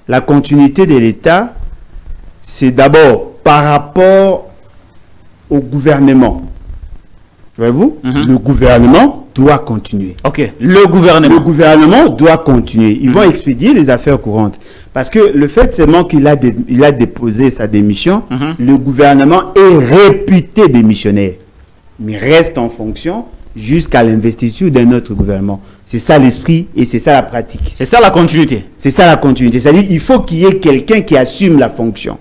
[SPEAKER 2] La continuité de l'État, c'est d'abord par rapport au gouvernement. Voyez-vous, le gouvernement doit continuer.
[SPEAKER 1] Ok, le
[SPEAKER 2] gouvernement doit continuer. Ils vont expédier les affaires courantes. Parce que le fait seulement qu'il a déposé sa démission, le gouvernement est réputé démissionnaire. Mais reste en fonction jusqu'à l'investiture d'un autre gouvernement. C'est ça l'esprit et c'est ça la pratique.
[SPEAKER 1] C'est ça la continuité.
[SPEAKER 2] C'est ça la continuité. C'est-à-dire qu'il faut qu'il y ait quelqu'un qui assume la fonction.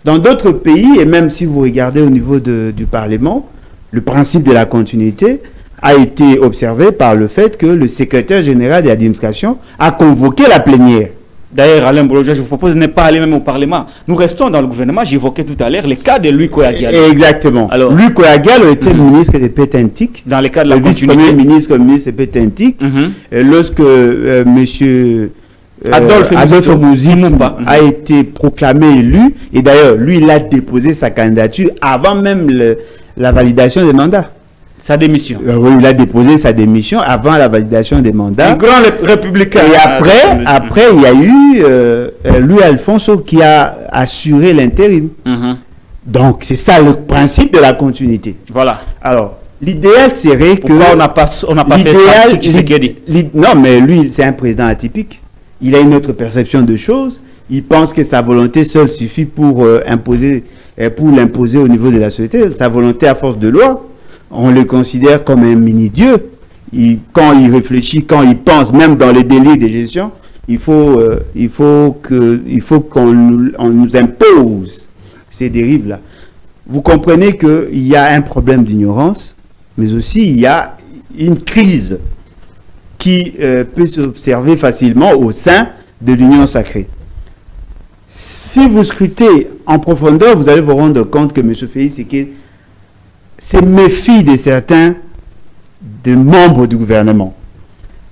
[SPEAKER 2] Dans d'autres pays, et même si vous regardez au niveau du Parlement, le principe de la continuité a été observé par le fait que le secrétaire général de l'administration a convoqué la plénière.
[SPEAKER 1] D'ailleurs, Alain Bologé, je vous propose de ne pas aller même au Parlement. Nous restons dans le gouvernement. J'évoquais tout à l'heure le cas de Louis Koya Diallo.
[SPEAKER 2] Exactement. Alors, Louis Koya Diallo était ministre de Pétentique.
[SPEAKER 1] Dans le cas de la continuité.
[SPEAKER 2] Vice-premier ministre de Pétentique. Lorsque monsieur Adolphe Mouzi a été proclamé élu, et d'ailleurs, lui, il a déposé sa candidature avant même la validation des mandats.
[SPEAKER 1] Sa démission.
[SPEAKER 2] Oui, il a déposé sa démission avant la validation des mandats.
[SPEAKER 1] Un grand républicain.
[SPEAKER 2] Et après, il y a eu Louis Alfonso qui a assuré l'intérim. Donc, c'est ça le principe de la continuité.
[SPEAKER 1] Voilà.
[SPEAKER 2] Alors, l'idéal serait que...
[SPEAKER 1] Pourquoi on n'a pas fait ça sur Tshisekedi?
[SPEAKER 2] Non, mais lui, c'est un président atypique. Il a une autre perception de choses. Il pense que sa volonté seule suffit pour l'imposer au niveau de la société. Sa volonté à force de loi. On le considère comme un mini-dieu. Quand il réfléchit, quand il pense, même dans les délits de gestion, il faut qu'on nous impose ces dérives-là. Vous comprenez qu'il y a un problème d'ignorance, mais aussi il y a une crise qui peut s'observer facilement au sein de l'Union sacrée. Si vous scrutez en profondeur, vous allez vous rendre compte que M. Félix Tshisekedi se méfie de certains membres du gouvernement.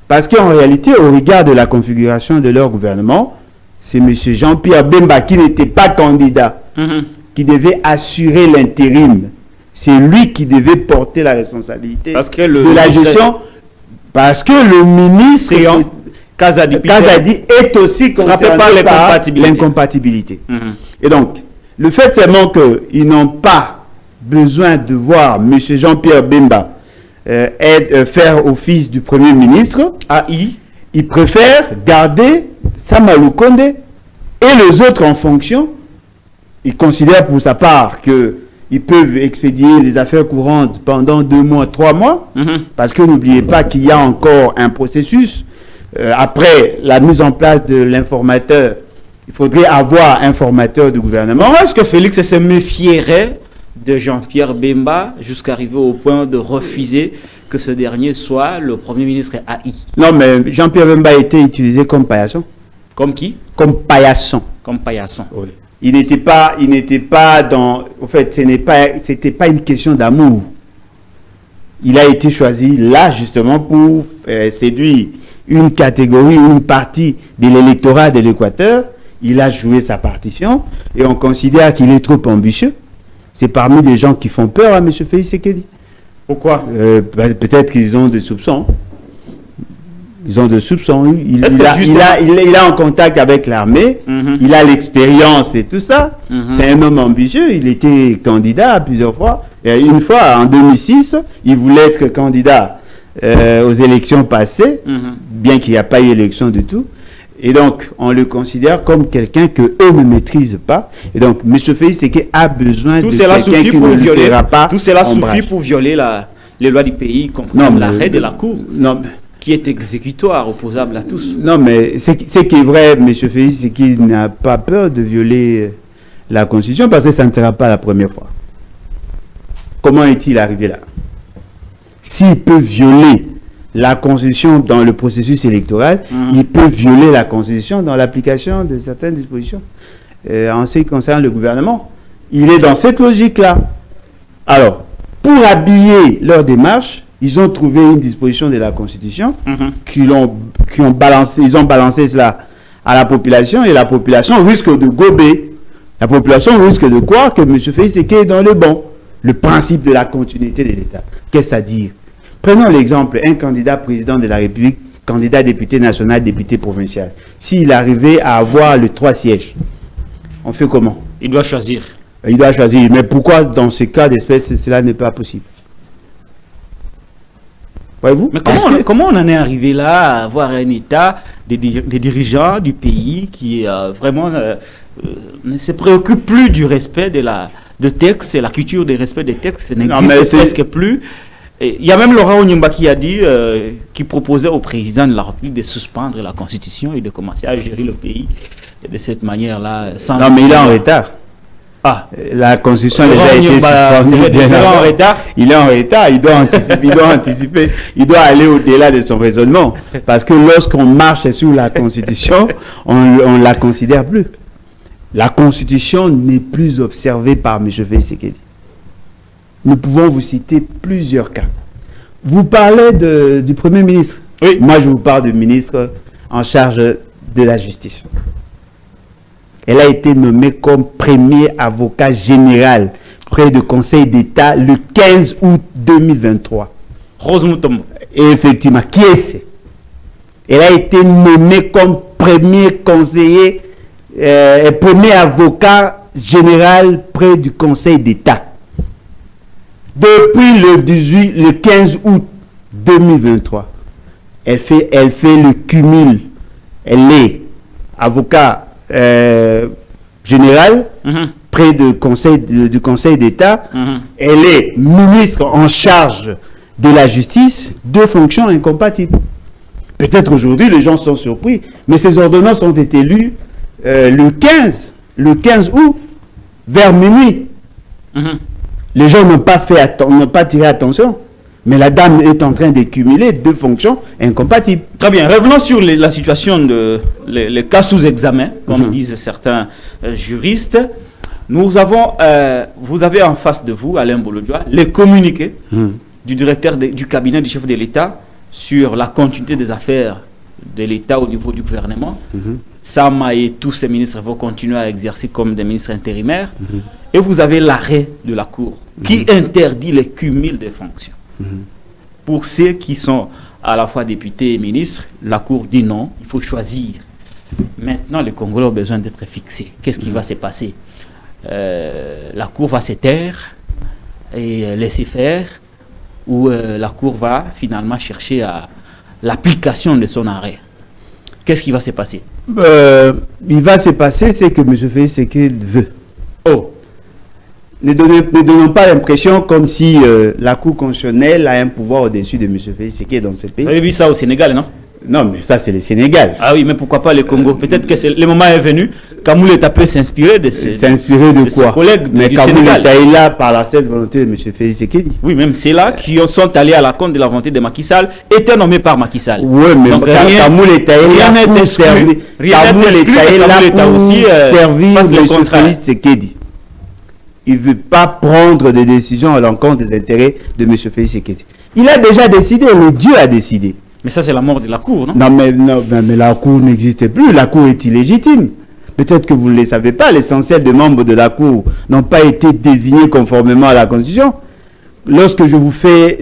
[SPEAKER 2] Parce qu'en réalité, au regard de la configuration de leur gouvernement, c'est M. Jean-Pierre Bemba qui n'était pas candidat, qui devait assurer l'intérim. C'est lui qui devait porter la responsabilité de la gestion. Parce que le ministre Kazadi est aussi concerné par l'incompatibilité. Et donc, le fait seulement qu'ils n'ont pas besoin de voir M. Jean-Pierre Bemba faire office du Premier ministre, il préfère garder Samalou Kondé et les autres en fonction. Il considère pour sa part qu'ils peuvent expédier les affaires courantes pendant 2 mois, 3 mois, parce que n'oubliez pas qu'il y a encore un processus. Après la mise en place de l'informateur, il faudrait avoir un formateur du gouvernement.
[SPEAKER 1] Est-ce que Félix se méfierait de Jean-Pierre Bemba jusqu'à arriver au point de refuser que ce dernier soit le Premier ministre AI?
[SPEAKER 2] Non, mais Jean-Pierre Bemba a été utilisé comme paillasson.
[SPEAKER 1] Comme qui?
[SPEAKER 2] Comme paillasson.
[SPEAKER 1] Comme paillasson.
[SPEAKER 2] Oui. Il n'était pas dans... En fait, c'était pas une question d'amour. Il a été choisi là, justement, pour séduire une catégorie, une partie de l'électorat de l'Équateur. Il a joué sa partition et on considère qu'il est trop ambitieux. C'est parmi les gens qui font peur à M. Félix Tshisekedi.
[SPEAKER 1] Pourquoi?
[SPEAKER 2] Peut-être qu'ils ont des soupçons. Ils ont des soupçons. Il est en contact avec l'armée. Il a l'expérience et tout ça. C'est un homme ambitieux. Il était candidat plusieurs fois. Et une fois, en 2006, il voulait être candidat aux élections passées, bien qu'il n'y a pas eu élection du tout. Et donc, on le considère comme quelqu'un qu'eux ne maîtrisent pas. Et donc, M. Félix Tshisekedi a besoin de quelqu'un qui ne lui fera pas.
[SPEAKER 1] Tout cela suffit pour violer les lois du pays, comprenant l'arrêt de la Cour, qui est exécutoire, opposable à tous.
[SPEAKER 2] Non, mais ce qui est vrai, M. Félix Tshisekedi n'a pas peur de violer la Constitution, parce que ça ne sera pas la première fois. Comment est-il arrivé là? S'il peut violer la Constitution dans le processus électoral, il peut violer la Constitution dans l'application de certaines dispositions. En ce qui concerne le gouvernement, il est dans cette logique-là. Alors, pour habiller leur démarche, ils ont trouvé une disposition de la Constitution ils ont balancé cela à la population, et la population risque de gober. La population risque de croire que M. Félix Tshisekedi est dans le bon. Le principe de la continuité de l'État. Qu'est-ce que ça dit? Prenons l'exemple, un candidat président de la République, candidat député national, député provincial. S'il arrivait à avoir les 3 sièges, on fait comment?
[SPEAKER 1] Il doit choisir.
[SPEAKER 2] Il doit choisir. Mais pourquoi dans ce cas d'espèce, cela n'est pas possible? Voyez-vous?
[SPEAKER 1] Mais comment on en est arrivé là, à avoir un État, des dirigeants du pays qui vraiment ne se préoccupent plus du respect de textes, la culture du respect des textes n'existe presque plus. Il y a même Laurent Onyimba qui a dit, qui proposait au président de la République de suspendre la Constitution et de commencer à gérer le pays de cette manière-là.
[SPEAKER 2] Non, mais il est en retard.
[SPEAKER 1] Ah.
[SPEAKER 2] La Constitution a déjà été suspendue. Il est en retard, il doit anticiper, il doit aller au-delà de son raisonnement. Parce que lorsqu'on marche sur la Constitution, on ne la considère plus. La Constitution n'est plus observée par M. Félix Tshisekedi. Nous pouvons vous citer plusieurs cas. Vous parlez du Premier ministre.
[SPEAKER 1] Oui.
[SPEAKER 2] Moi, je vous parle du ministre en charge de la justice. Elle a été nommée comme premier avocat général près du Conseil d'État le 15 août 2023.
[SPEAKER 1] Rose Mutombo.
[SPEAKER 2] Et effectivement, qui est-ce? Elle a été nommée comme premier conseiller, premier avocat général près du Conseil d'État. Depuis le 15 août 2023, elle fait le cumul. Elle est avocat général près du Conseil d'État. Elle est ministre en charge de la justice, deux fonctions incompatibles. Peut-être aujourd'hui les gens sont surpris, mais ces ordonnances ont été lues le 15 août, vers minuit. Les gens n'ont pas tiré attention. Mais la dame est en train de cumuler deux fonctions incompatibles.
[SPEAKER 1] Très bien. Revenons sur la situation de les cas sous examen, comme disent certains juristes. Nous avons, vous avez en face de vous, Alain Bolodjoa, les communiqués du directeur du cabinet du chef de l'État sur la continuité des affaires de l'État au niveau du gouvernement. Sama et tous ces ministres vont continuer à exercer comme des ministres intérimaires. Et vous avez l'arrêt de la Cour qui interdit le cumul des fonctions. Pour ceux qui sont à la fois députés et ministres, la Cour dit non, il faut choisir. Maintenant, les Congolais ont besoin d'être fixés. Qu'est-ce qui va se passer? La Cour va se taire et laisser faire, ou la Cour va finalement chercher l'application de son arrêt? Qu'est-ce qui va se passer?
[SPEAKER 2] Il va se passer ce que M. Félix Tshisekedi veut.
[SPEAKER 1] Oh.
[SPEAKER 2] Ne donnons pas l'impression comme si la Cour constitutionnelle a un pouvoir au-dessus de M. Félix Tshisekedi dans ce pays.
[SPEAKER 1] Vous avez vu ça au Sénégal, non?
[SPEAKER 2] Non, mais ça, c'est le Sénégal.
[SPEAKER 1] Ah oui, mais pourquoi pas le Congo? Peut-être que le moment est venu. Kamouleta peut s'inspirer de ses
[SPEAKER 2] collègues du Sénégal. Mais est là par la seule volonté de M. Félix Tshisekedi.
[SPEAKER 1] Oui, même c'est là qui sont allés à la compte de la volonté de Macky Sall, étaient nommés par Macky Sall.
[SPEAKER 2] Oui, mais Kamouleta est là pour servir. Kamouleta est là pour servir M. Félix Tshisekedi. Il ne veut pas prendre des décisions à l'encontre des intérêts de M. Félix Tshisekedi. Il a déjà décidé, le Dieu a décidé. Mais
[SPEAKER 1] ça, c'est la mort de la Cour, non?
[SPEAKER 2] Non, mais la Cour n'existe plus. La Cour est illégitime. Peut-être que vous ne le savez pas. L'essentiel des membres de la Cour n'ont pas été désignés conformément à la Constitution. Lorsque je vous fais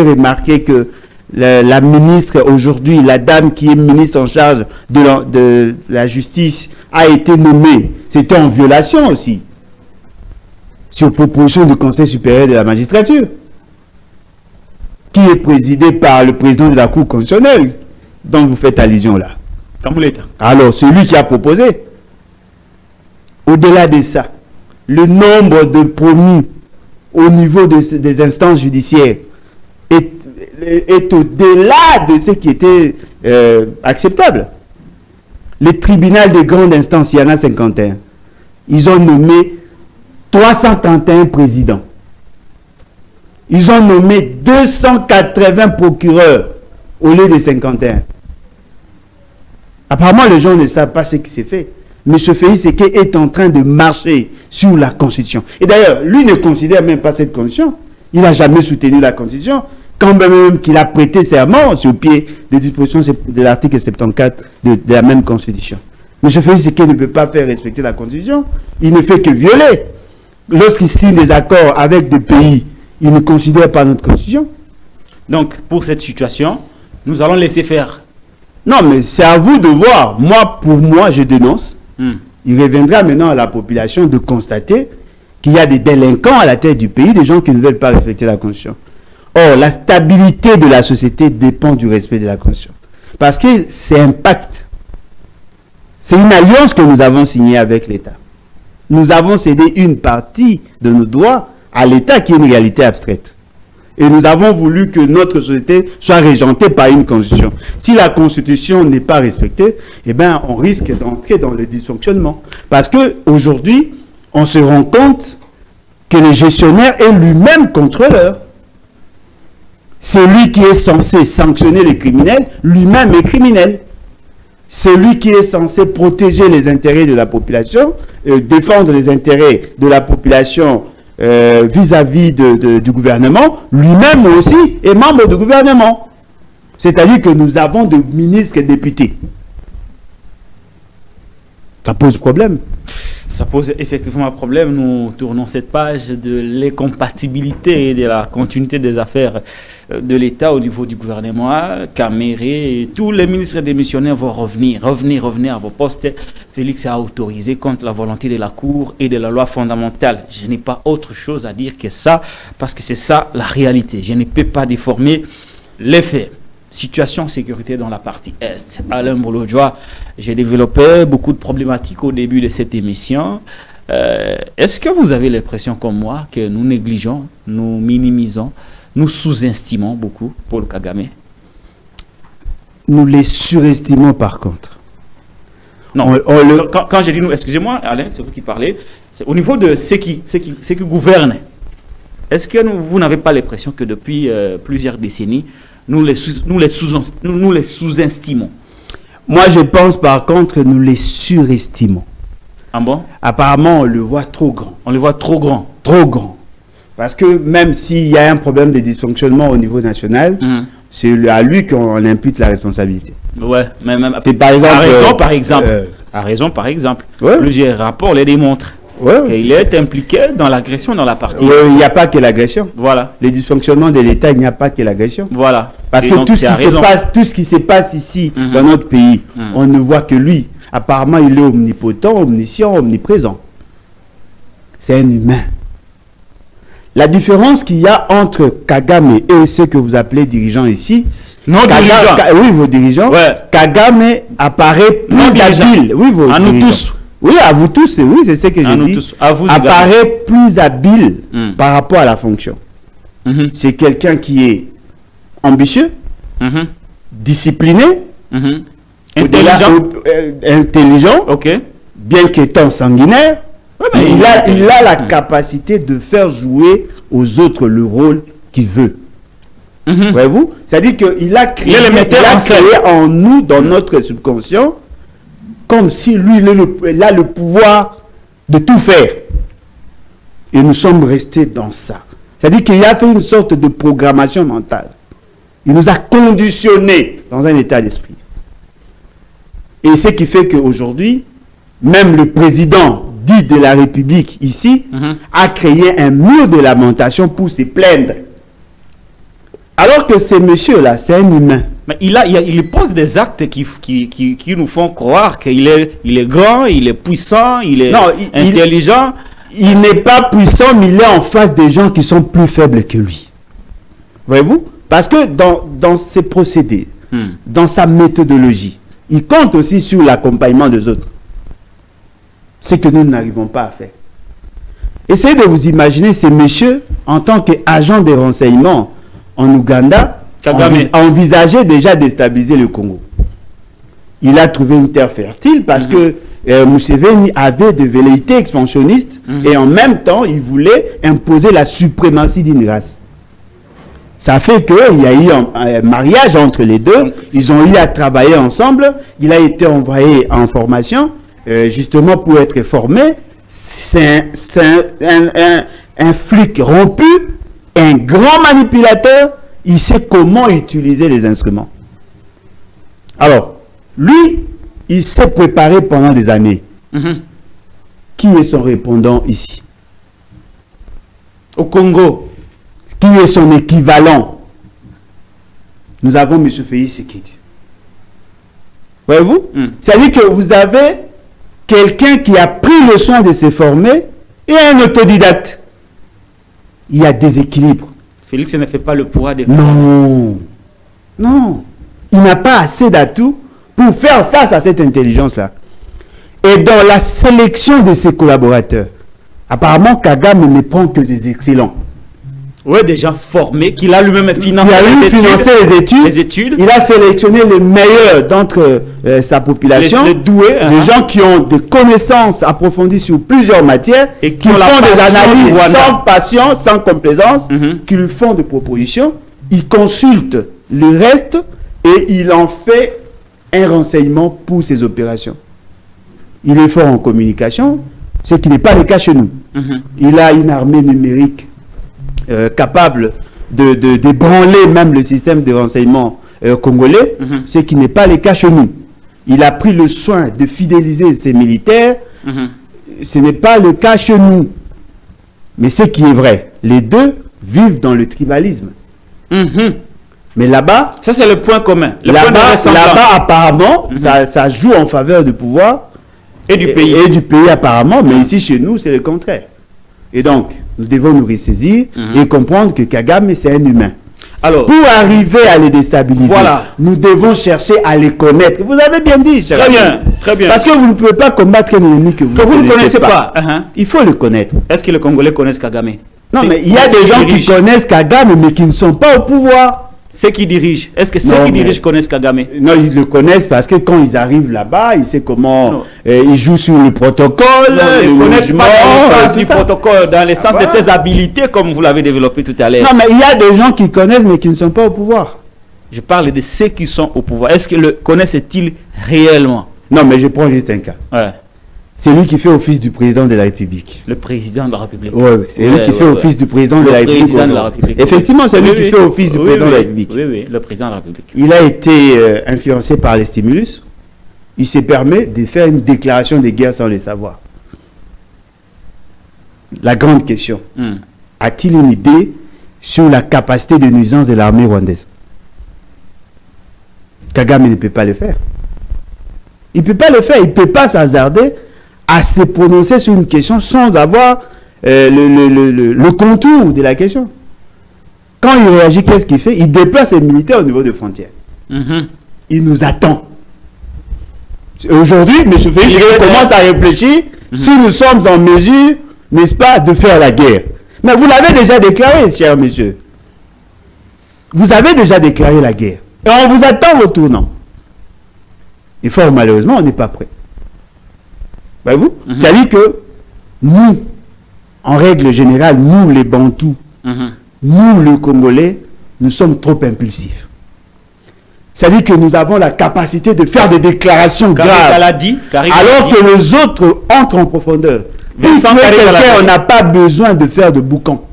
[SPEAKER 2] remarquer que la ministre aujourd'hui, la dame qui est ministre en charge de la justice, a été nommée, c'était en violation aussi. Sur proposition du Conseil supérieur de la magistrature, qui est présidé par le président de la Cour constitutionnelle, dont vous faites allusion là.
[SPEAKER 1] Kamouleta.
[SPEAKER 2] Alors, celui qui a proposé. Au-delà de ça, le nombre de promus au niveau des instances judiciaires est au-delà de ce qui était acceptable. Les tribunaux de grande instance, il y en a 51. Ils ont nommé 331 présidents. Ils ont nommé 280 procureurs au lieu de 51. Apparemment, les gens ne savent pas ce qui s'est fait. M. Félix Tshisekedi est en train de marcher sur la Constitution. Et d'ailleurs, lui ne considère même pas cette Constitution. Il n'a jamais soutenu la Constitution, quand même qu'il a prêté serment sur pied des dispositions de l'article 74 de la même Constitution. M. Félix Tshisekedi ne peut pas faire respecter la Constitution. Il ne fait que violer. Lorsqu'il signe des accords avec des pays, il ne considère pas notre Constitution.
[SPEAKER 1] Donc, pour cette situation, nous allons laisser faire.
[SPEAKER 2] Non, mais c'est à vous de voir. Moi, pour moi, je dénonce. Il reviendra maintenant à la population de constater qu'il y a des délinquants à la tête du pays, des gens qui ne veulent pas respecter la Constitution. Or, la stabilité de la société dépend du respect de la Constitution. Parce que c'est un pacte. C'est une alliance que nous avons signée avec l'État. Nous avons cédé une partie de nos droits à l'État qui est une réalité abstraite. Et nous avons voulu que notre société soit régentée par une constitution. Si la constitution n'est pas respectée, eh bien, on risque d'entrer dans le dysfonctionnement. Parce qu'aujourd'hui, on se rend compte que le gestionnaire est lui-même contrôleur. Celui qui est censé sanctionner les criminels, lui-même est criminel. Celui qui est censé protéger les intérêts de la population, défendre les intérêts de la population vis-à-vis du gouvernement, lui-même aussi est membre du gouvernement. C'est-à-dire que nous avons des ministres et députés. Ça pose problème.
[SPEAKER 1] Ça pose effectivement un problème. Nous tournons cette page de l'incompatibilité et de la continuité des affaires de l'État au niveau du gouvernement. Caméré, tous les ministres démissionnaires vont revenir à vos postes. Félix a autorisé contre la volonté de la Cour et de la loi fondamentale. Je n'ai pas autre chose à dire que ça, parce que c'est ça la réalité. Je ne peux pas déformer les faits. Situation sécurité dans la partie Est. Alain Boulodjoa, j'ai développé beaucoup de problématiques au début de cette émission. Est-ce que vous avez l'impression comme moi que nous négligeons, nous minimisons, nous sous-estimons beaucoup Paul Kagame?
[SPEAKER 2] Nous les surestimons par contre.
[SPEAKER 1] Non, quand je dis nous, excusez-moi Alain, c'est vous qui parlez, c'est au niveau de ceux qui gouvernent. Est-ce que vous n'avez pas l'impression que depuis plusieurs décennies, nous les sous-estimons?
[SPEAKER 2] Moi, je pense par contre que nous les surestimons.
[SPEAKER 1] Ah bon?
[SPEAKER 2] Apparemment, on le voit trop grand.
[SPEAKER 1] On le voit trop grand.
[SPEAKER 2] Trop grand. Parce que même s'il y a un problème de dysfonctionnement au niveau national, c'est à lui qu'on impute la responsabilité.
[SPEAKER 1] Ouais, mais même
[SPEAKER 2] c'est par exemple,
[SPEAKER 1] à raison par exemple.
[SPEAKER 2] Ouais.
[SPEAKER 1] Plusieurs rapports les démontrent.
[SPEAKER 2] Ouais,
[SPEAKER 1] qu'il est impliqué dans l'agression dans la partie.
[SPEAKER 2] Il n'y a pas que l'agression.
[SPEAKER 1] Voilà.
[SPEAKER 2] Les dysfonctionnements de l'État, il n'y a pas que l'agression.
[SPEAKER 1] Voilà.
[SPEAKER 2] Parce que tout ce qui se passe ici, dans notre pays, on ne voit que lui. Apparemment, il est omnipotent, omniscient, omniprésent. C'est un humain. La différence qu'il y a entre Kagame et ceux que vous appelez dirigeants ici, oui, vos dirigeants,
[SPEAKER 1] ouais.
[SPEAKER 2] Kagame apparaît plus habile. Oui, vos dirigeants. Nous tous. Oui, à vous tous, oui, c'est ce que je dis. Apparaît plus habile par rapport à la fonction. C'est quelqu'un qui est ambitieux, discipliné, intelligent, bien qu'étant sanguinaire. Ouais, il a la capacité de faire jouer aux autres le rôle qu'il veut. Voyez-vous? C'est-à-dire qu'il a créé en nous, dans notre subconscient, comme si lui, il a le pouvoir de tout faire. Et nous sommes restés dans ça. C'est-à-dire qu'il a fait une sorte de programmation mentale. Il nous a conditionnés dans un état d'esprit. Et ce qui fait qu'aujourd'hui, même le président dit de la République ici a créé un mur de lamentation pour se plaindre. Alors que ce monsieur-là, c'est un humain.
[SPEAKER 1] Mais il pose des actes qui nous font croire qu'il est grand, il est puissant, il est intelligent.
[SPEAKER 2] Il n'est pas puissant, mais il est en face des gens qui sont plus faibles que lui. Voyez-vous? Parce que dans ses procédés, dans sa méthodologie, il compte aussi sur l'accompagnement des autres. Ce que nous n'arrivons pas à faire. Essayez de vous imaginer ces messieurs, en tant qu'agents de renseignement en Ouganda, envisageaient déjà de déstabiliser le Congo. Il a trouvé une terre fertile parce que Museveni avait des velléités expansionnistes et en même temps, il voulait imposer la suprématie d'une race. Ça fait qu'il y a eu un mariage entre les deux. Ils ont eu à travailler ensemble. Il a été envoyé en formation justement pour être formé. C'est un flic rompu, un grand manipulateur. Il sait comment utiliser les instruments. Alors, lui, il s'est préparé pendant des années. Qui est son répondant ici?
[SPEAKER 1] Au Congo.
[SPEAKER 2] Qui est son équivalent? Nous avons M. Félix Tshisekedi. Voyez-vous? C'est-à-dire que vous avez quelqu'un qui a pris le soin de se former et un autodidacte. Il y a déséquilibre.
[SPEAKER 1] Félix ne fait pas le poids des...
[SPEAKER 2] Non. Non. Il n'a pas assez d'atouts pour faire face à cette intelligence-là. Et dans la sélection de ses collaborateurs, apparemment, Kagame ne prend que des excellents.
[SPEAKER 1] Oui, des gens formés, qu'il a lui-même financé,
[SPEAKER 2] les études. Il a sélectionné les meilleurs d'entre sa population.
[SPEAKER 1] Les doués.
[SPEAKER 2] Des gens qui ont des connaissances approfondies sur plusieurs matières et qui font des analyses sans passion, sans complaisance, qui lui font des propositions. Il consulte le reste et il en fait un renseignement pour ses opérations. Il est fort en communication, ce qui n'est pas le cas chez nous. Il a une armée numérique capable d'ébranler même le système de renseignement congolais, ce qui n'est pas le cas chez nous. Il a pris le soin de fidéliser ses militaires, ce n'est pas le cas chez nous. Mais ce qui est vrai, les deux vivent dans le tribalisme. Mais là-bas...
[SPEAKER 1] Ça, c'est le point commun.
[SPEAKER 2] Là-bas, apparemment, ça joue en faveur du pouvoir
[SPEAKER 1] et du pays.
[SPEAKER 2] Et du pays, apparemment. Mais ici, chez nous, c'est le contraire. Et donc, nous devons nous ressaisir et comprendre que Kagame, c'est un humain. Alors, pour arriver à les déstabiliser, nous devons chercher à les connaître. Vous avez bien dit, cher ami.
[SPEAKER 1] Très bien.
[SPEAKER 2] Parce que vous ne pouvez pas combattre un ennemi que vous ne connaissez pas. Il faut le connaître.
[SPEAKER 1] Est-ce que les Congolais connaissent Kagame?
[SPEAKER 2] Non, mais il y a des gens qui connaissent Kagame, mais qui ne sont pas au pouvoir.
[SPEAKER 1] Ceux qui dirigent, est-ce que ceux qui dirigent connaissent Kagame?
[SPEAKER 2] Non, ils le connaissent parce que quand ils arrivent là-bas, ils savent comment ils jouent sur le protocole.
[SPEAKER 1] Ils ne connaissent pas dans le sens du protocole, dans le sens de ses habilités, comme vous l'avez développé tout à l'heure.
[SPEAKER 2] Non, mais il y a des gens qui connaissent, mais qui ne sont pas au pouvoir.
[SPEAKER 1] Je parle de ceux qui sont au pouvoir. Est-ce que le connaissent-ils réellement?
[SPEAKER 2] Non, mais je prends juste un cas. C'est lui qui fait office du président de la République.
[SPEAKER 1] Le président de la République.
[SPEAKER 2] Oui, c'est lui qui fait office du président de la République. Effectivement, c'est lui qui fait office du président de la République.
[SPEAKER 1] Oui, le président de la République.
[SPEAKER 2] Il a été influencé par les stimulus. Il se permet de faire une déclaration de guerre sans le savoir. La grande question, a-t-il une idée sur la capacité de nuisance de l'armée rwandaise? Kagame ne peut pas le faire. Il ne peut pas le faire, il ne peut pas s'hasarder à se prononcer sur une question sans avoir le contour de la question. Quand il réagit, qu'est-ce qu'il fait? Il déplace les militaires au niveau des frontières. Il nous attend. Aujourd'hui, M. Félix commence à réfléchir si nous sommes en mesure, n'est-ce pas, de faire la guerre. Mais vous l'avez déjà déclaré, cher monsieur. Vous avez déjà déclaré la guerre. Et on vous attend au tournant. Et fort malheureusement, on n'est pas prêt. Voyez-vous? C'est-à-dire que nous, en règle générale, nous les Bantous, nous les Congolais, nous sommes trop impulsifs. C'est-à-dire que nous avons la capacité de faire des déclarations graves, alors que les autres entrent en profondeur. Sans quelqu'un, on n'a pas besoin de faire de boucan.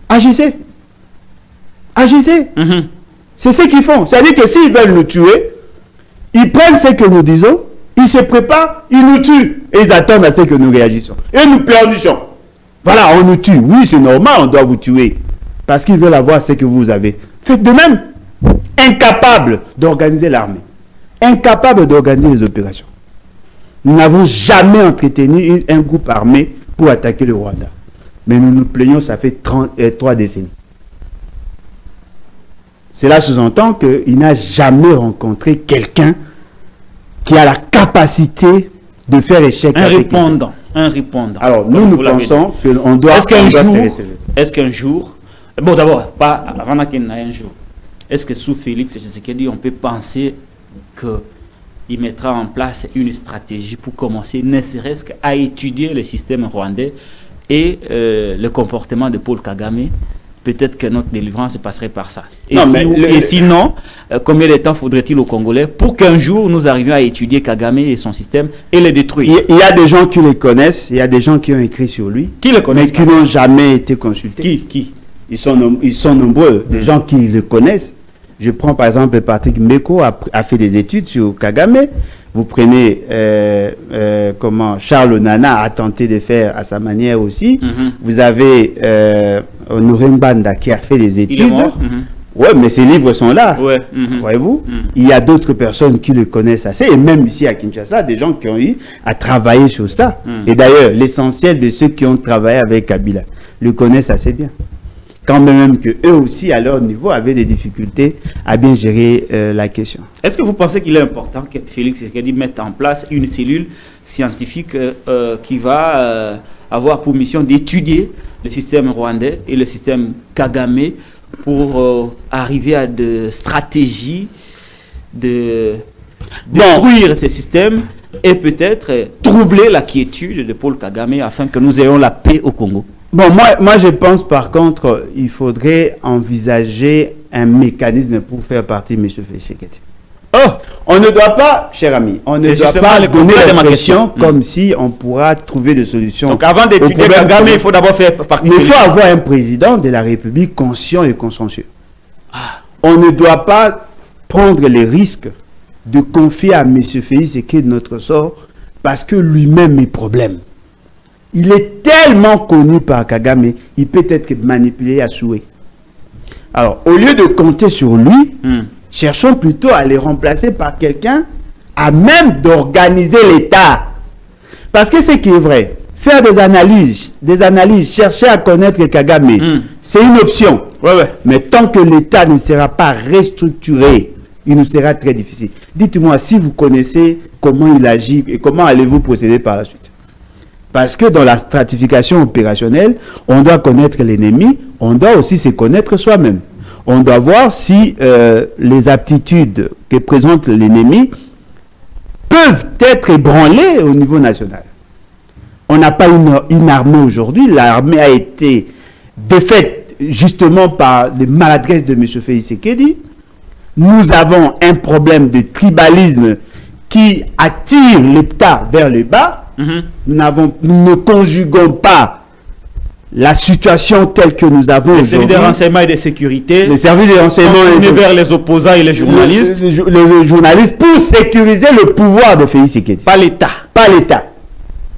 [SPEAKER 2] Agissez. Agissez. C'est ce qu'ils font. C'est-à-dire que s'ils veulent nous tuer, ils prennent ce que nous disons, ils se préparent, ils nous tuent. Et ils attendent à ce que nous réagissons. Et nous pleurnichons. Voilà, on nous tue. Oui, c'est normal, on doit vous tuer. Parce qu'ils veulent avoir ce que vous avez. Faites de même. Incapable d'organiser l'armée. Incapable d'organiser les opérations. Nous n'avons jamais entretenu un groupe armé pour attaquer le Rwanda. Mais nous nous plaignons, ça fait 3 décennies. Cela sous-entend qu'il n'a jamais rencontré quelqu'un qui a la capacité de faire échec à
[SPEAKER 1] répondant. Un répondant.
[SPEAKER 2] Alors, nous pensons qu'on doit...
[SPEAKER 1] Est-ce qu'un jour... Bon, d'abord, pas avant qu'il n'ait un jour. Est-ce que sous Félix Tshisekedi, on peut penser qu'il mettra en place une stratégie pour commencer, ne serait-ce qu'à étudier le système rwandais et le comportement de Paul Kagame? Peut-être que notre délivrance passerait par ça. Et sinon, combien de temps faudrait-il aux Congolais pour qu'un jour nous arrivions à étudier Kagame et son système et le détruire?
[SPEAKER 2] Il y a des gens qui le connaissent, il y a des gens qui ont écrit sur lui,
[SPEAKER 1] qui le connaissent,
[SPEAKER 2] mais qui n'ont jamais été consultés.
[SPEAKER 1] Qui
[SPEAKER 2] ils sont nombreux, des gens qui le connaissent. Je prends par exemple Patrick Mbeko a fait des études sur Kagame. Vous prenez Charles Onana a tenté de faire à sa manière aussi. Vous avez Honoré Mbanda qui a fait des études. Il est mort. Ouais, mais ces livres sont là. Voyez-vous, il y a d'autres personnes qui le connaissent assez. Et même ici à Kinshasa, des gens qui ont eu à travailler sur ça. Et d'ailleurs, l'essentiel de ceux qui ont travaillé avec Kabila le connaissent assez bien. Quand même que eux aussi, à leur niveau, avaient des difficultés à bien gérer la question.
[SPEAKER 1] Est-ce que vous pensez qu'il est important que Félix Tshisekedi mette en place une cellule scientifique qui va avoir pour mission d'étudier le système rwandais et le système Kagame pour arriver à des stratégies de détruire ce système et peut-être troubler la quiétude de Paul Kagame afin que nous ayons la paix au Congo.
[SPEAKER 2] Bon, moi je pense par contre il faudrait envisager un mécanisme pour faire partie de M. Félix Tshisekedi. Oh, on ne doit pas, cher ami, on ne doit pas donner l'impression comme si on pourra trouver des solutions.
[SPEAKER 1] Donc avant d'étudier Kagame, il faut d'abord faire partie.
[SPEAKER 2] Il faut avoir un président de la République conscient et consciencieux. On ne doit pas prendre les risques de confier à M. Félix Tshisekedi notre sort parce que lui-même est problème. Il est tellement connu par Kagame, il peut être manipulé à souhait. Alors, au lieu de compter sur lui, cherchons plutôt à les remplacer par quelqu'un à même d'organiser l'État. Parce que ce qui est vrai, faire des analyses, chercher à connaître Kagame, c'est une option. Mais tant que l'État ne sera pas restructuré, il nous sera très difficile. Dites-moi si vous connaissez comment il agit et comment allez-vous procéder par la suite. Parce que dans la stratification opérationnelle, on doit connaître l'ennemi, on doit aussi se connaître soi-même. On doit voir si les aptitudes que présente l'ennemi peuvent être ébranlées au niveau national. On n'a pas une armée aujourd'hui. L'armée a été défaite justement par les maladresses de M. Félix Tshisekedi. Nous avons un problème de tribalisme qui attire l'État vers le bas. Nous ne conjuguons pas la situation telle que nous avons aujourd'hui. Les
[SPEAKER 1] services de renseignement et de sécurité.
[SPEAKER 2] Les services de renseignement
[SPEAKER 1] vers les opposants et les journalistes.
[SPEAKER 2] Les journalistes pour sécuriser le pouvoir de Félix Tshisekedi.
[SPEAKER 1] Pas l'État.
[SPEAKER 2] Pas l'État.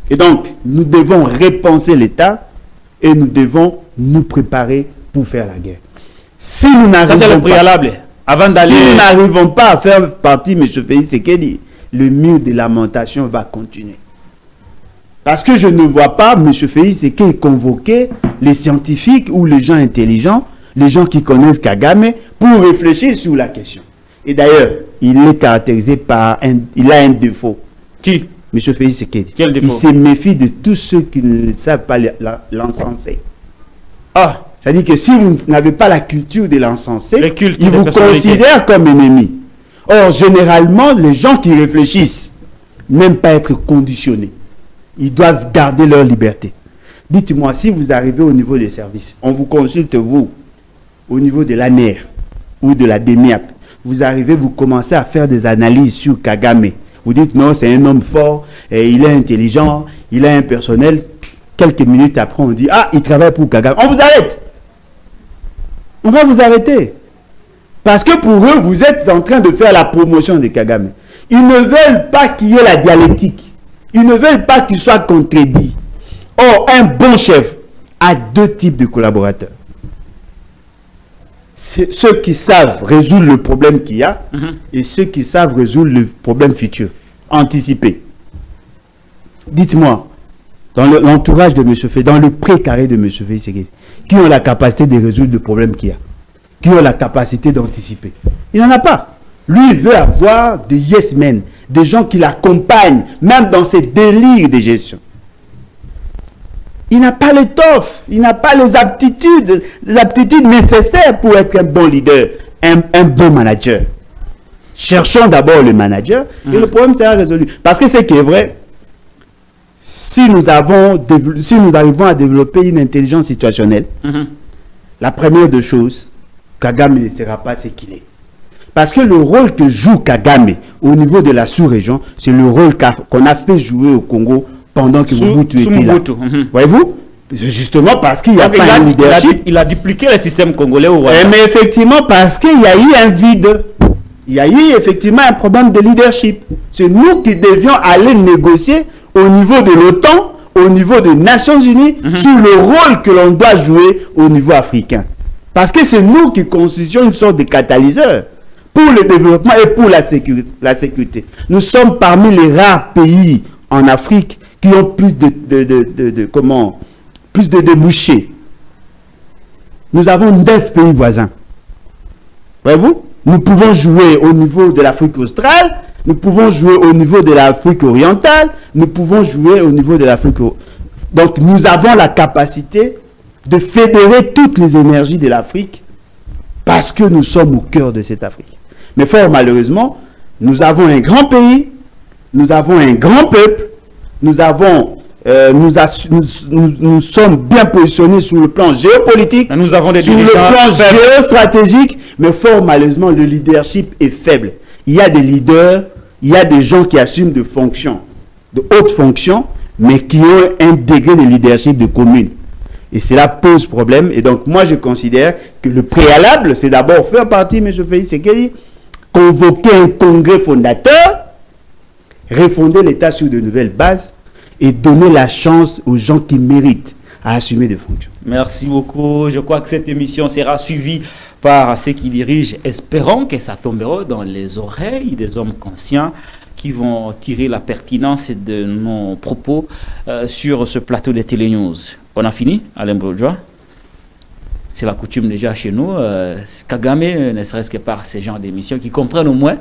[SPEAKER 2] Et donc, nous devons repenser l'État et nous devons nous préparer pour faire la guerre. Si nous n'arrivons
[SPEAKER 1] ça, c'est le préalable. Avant d'aller...
[SPEAKER 2] Si nous n'arrivons pas à faire partie de M. Félix Tshisekedi, le mur de lamentation va continuer. Parce que je ne vois pas M. Félix Tshisekedi convoquer les scientifiques ou les gens intelligents, les gens qui connaissent Kagame, pour réfléchir sur la question. Et d'ailleurs, il est caractérisé par il a un défaut.
[SPEAKER 1] Qui?
[SPEAKER 2] M. Félix Tshisekedi.
[SPEAKER 1] Quel défaut?
[SPEAKER 2] Il se méfie de tous ceux qui ne savent pas l'encenser.
[SPEAKER 1] Ah,
[SPEAKER 2] c'est-à-dire que si vous n'avez pas la culture de l'encenser, il vous considère comme ennemi. Or, généralement, les gens qui réfléchissent n'aiment pas être conditionnés. Ils doivent garder leur liberté. Dites-moi, si vous arrivez au niveau des services, on vous consulte, vous, au niveau de l'ANER ou de la DEMIAP, vous arrivez, vous commencez à faire des analyses sur Kagame. Vous dites, non, c'est un homme fort, et il est intelligent, il a un personnel. Quelques minutes après, on dit, ah, il travaille pour Kagame. On vous arrête. On va vous arrêter. Parce que pour eux, vous êtes en train de faire la promotion de Kagame. Ils ne veulent pas qu'il y ait la dialectique. Ils ne veulent pas qu'il soit contredit. Or, un bon chef a deux types de collaborateurs. Ceux qui savent résoudre le problème qu'il y a et ceux qui savent résoudre le problème futur, anticiper. Dites-moi, dans l'entourage de M. Félix, dans le précaré de M. Félix, qui ont la capacité de résoudre le problème qu'il y a, qui ont la capacité d'anticiper. Il n'en a pas. Lui, il veut avoir des yes men, des gens qui l'accompagnent, même dans ses délires de gestion. Il n'a pas l'étoffe, il n'a pas les aptitudes nécessaires pour être un bon leader, un bon manager. Cherchons d'abord le manager et le problème sera résolu. Parce que ce qui est vrai, si nous arrivons à développer une intelligence situationnelle, la première des choses, Kagame ne sera pas ce qu'il est. Parce que le rôle que joue Kagame au niveau de la sous-région, c'est le rôle qu'on a fait jouer au Congo pendant que Mobutu était là. Voyez-vous? C'est justement parce qu'il n'y a pas un leadership.
[SPEAKER 1] Il a dupliqué le système congolais au Rwanda.
[SPEAKER 2] Mais effectivement, parce qu'il y a eu un vide. Il y a eu effectivement un problème de leadership. C'est nous qui devions aller négocier au niveau de l'OTAN, au niveau des Nations Unies, sur le rôle que l'on doit jouer au niveau africain. Parce que c'est nous qui constituons une sorte de catalyseur pour le développement et pour la sécurité. Nous sommes parmi les rares pays en Afrique qui ont plus plus de débouchés. Nous avons 9 pays voisins. Voyez-vous? Nous pouvons jouer au niveau de l'Afrique australe, nous pouvons jouer au niveau de l'Afrique orientale, nous pouvons jouer au niveau de l'Afrique Donc nous avons la capacité de fédérer toutes les énergies de l'Afrique parce que nous sommes au cœur de cette Afrique. Mais fort malheureusement, nous avons un grand pays, nous avons un grand peuple, nous sommes bien positionnés sur le plan géopolitique,
[SPEAKER 1] nous avons des
[SPEAKER 2] sur le plan géostratégique, mais fort malheureusement, le leadership est faible. Il y a des leaders, il y a des gens qui assument de fonctions, de hautes fonctions, mais qui ont un degré de leadership de commune. Et cela pose problème. Et donc, moi, je considère que le préalable, c'est d'abord faire partie, M. Félix Tshisekedi, convoquer un congrès fondateur, refonder l'État sur de nouvelles bases et donner la chance aux gens qui méritent à assumer des fonctions.
[SPEAKER 1] Merci beaucoup. Je crois que cette émission sera suivie par ceux qui dirigent. Espérons que ça tombera dans les oreilles des hommes conscients qui vont tirer la pertinence de nos propos sur ce plateau de Télé News. On a fini, Alain Bourgeois. C'est la coutume déjà chez nous. Kagame, ne serait-ce que par ces genres d'émissions, qui comprennent au moins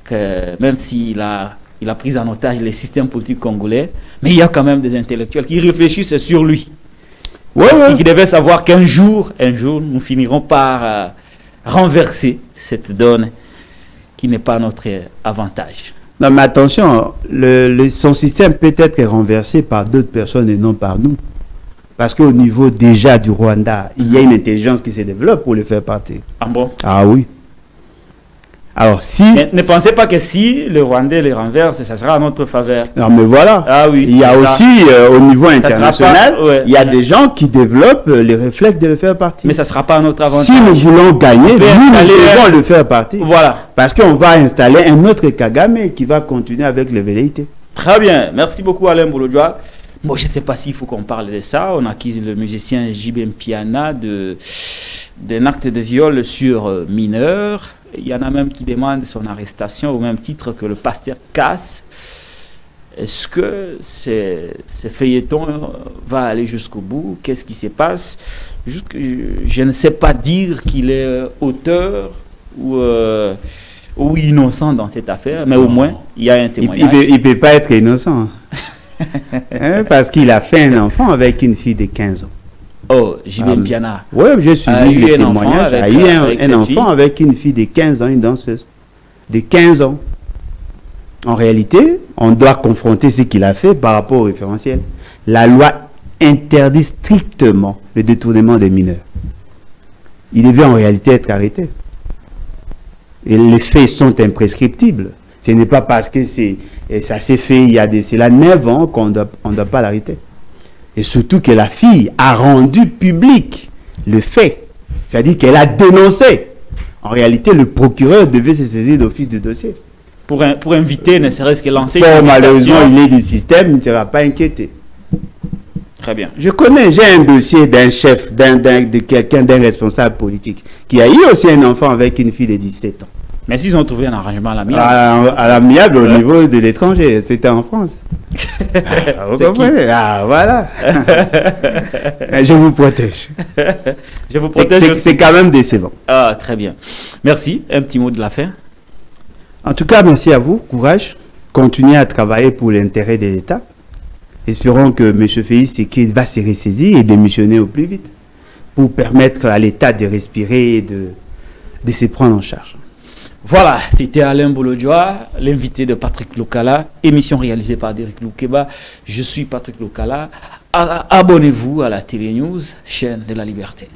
[SPEAKER 1] que même s'il a pris en otage les systèmes politiques congolais, mais il y a quand même des intellectuels qui réfléchissent sur lui. Et qui devaient savoir qu'un jour, nous finirons par renverser cette donne qui n'est pas notre avantage.
[SPEAKER 2] Non, mais attention, son système peut être renversé par d'autres personnes et non par nous. Parce qu'au niveau déjà du Rwanda, il y a une intelligence qui se développe pour le faire partir.
[SPEAKER 1] Ah bon?
[SPEAKER 2] Ah oui. Alors si...
[SPEAKER 1] Mais ne pensez pas que si le Rwandais les renverse, ça sera à notre faveur.
[SPEAKER 2] Non mais voilà.
[SPEAKER 1] Ah oui.
[SPEAKER 2] Il y a aussi au niveau international, il y a des gens qui développent les réflexes de le faire partir.
[SPEAKER 1] Mais ça ne sera pas à notre avantage.
[SPEAKER 2] Si nous voulons gagner, nous devons le faire partir.
[SPEAKER 1] Voilà.
[SPEAKER 2] Parce qu'on va installer un autre Kagame qui va continuer avec les velléités.
[SPEAKER 1] Très bien. Merci beaucoup Alain Boulodjoa. Moi, je ne sais pas s'il faut qu'on parle de ça. On accuse le musicien J.B. Mpiana d'un acte de viol sur mineur. Il y en a même qui demandent son arrestation au même titre que le pasteur Casse. Est-ce que ce feuilleton va aller jusqu'au bout? Qu'est-ce qui se passe? Je ne sais pas dire qu'il est auteur ou innocent dans cette affaire, mais au moins, il y a un témoignage.
[SPEAKER 2] Il ne peut pas être innocent. Parce qu'il a fait un enfant avec une fille de 15 ans.
[SPEAKER 1] Oh, J.B. Mpiana.
[SPEAKER 2] Oui, j'ai suivi le témoignage. Il a eu un enfant avec une fille de 15 ans, une danseuse. De 15 ans. En réalité, on doit confronter ce qu'il a fait par rapport au référentiel. La loi interdit strictement le détournement des mineurs. Il devait en réalité être arrêté. Et les faits sont imprescriptibles. Ce n'est pas parce que ça s'est fait il y a cela 9 ans qu'on ne doit pas l'arrêter. Et surtout que la fille a rendu public le fait. C'est-à-dire qu'elle a dénoncé. En réalité, le procureur devait se saisir d'office du dossier.
[SPEAKER 1] Pour inviter, ne serait-ce que lancer
[SPEAKER 2] une malheureusement, il est du système, il ne sera pas inquiété.
[SPEAKER 1] Très bien.
[SPEAKER 2] Je connais, j'ai un dossier d'un chef, de quelqu'un, d'un responsable politique, qui a eu aussi un enfant avec une fille de 17 ans.
[SPEAKER 1] Mais s'ils ont trouvé un arrangement à l'amiable.
[SPEAKER 2] À l'amiable au niveau de l'étranger, c'était en France. Vous comprenez? Ah, voilà. Je vous protège.
[SPEAKER 1] Je vous protège.
[SPEAKER 2] C'est quand même décevant.
[SPEAKER 1] Ah, très bien. Merci. Un petit mot de la fin.
[SPEAKER 2] En tout cas, merci à vous. Courage. Continuez à travailler pour l'intérêt de l'État. Espérons que M. Félix Tshisekedi va se ressaisir et démissionner au plus vite pour permettre à l'État de respirer et de se prendre en charge.
[SPEAKER 1] Voilà, c'était Alain Boulodjoa, l'invité de Patrick Lokala, émission réalisée par Derek Loukeba. Je suis Patrick Lokala. Abonnez-vous à la Télé News, chaîne de la liberté.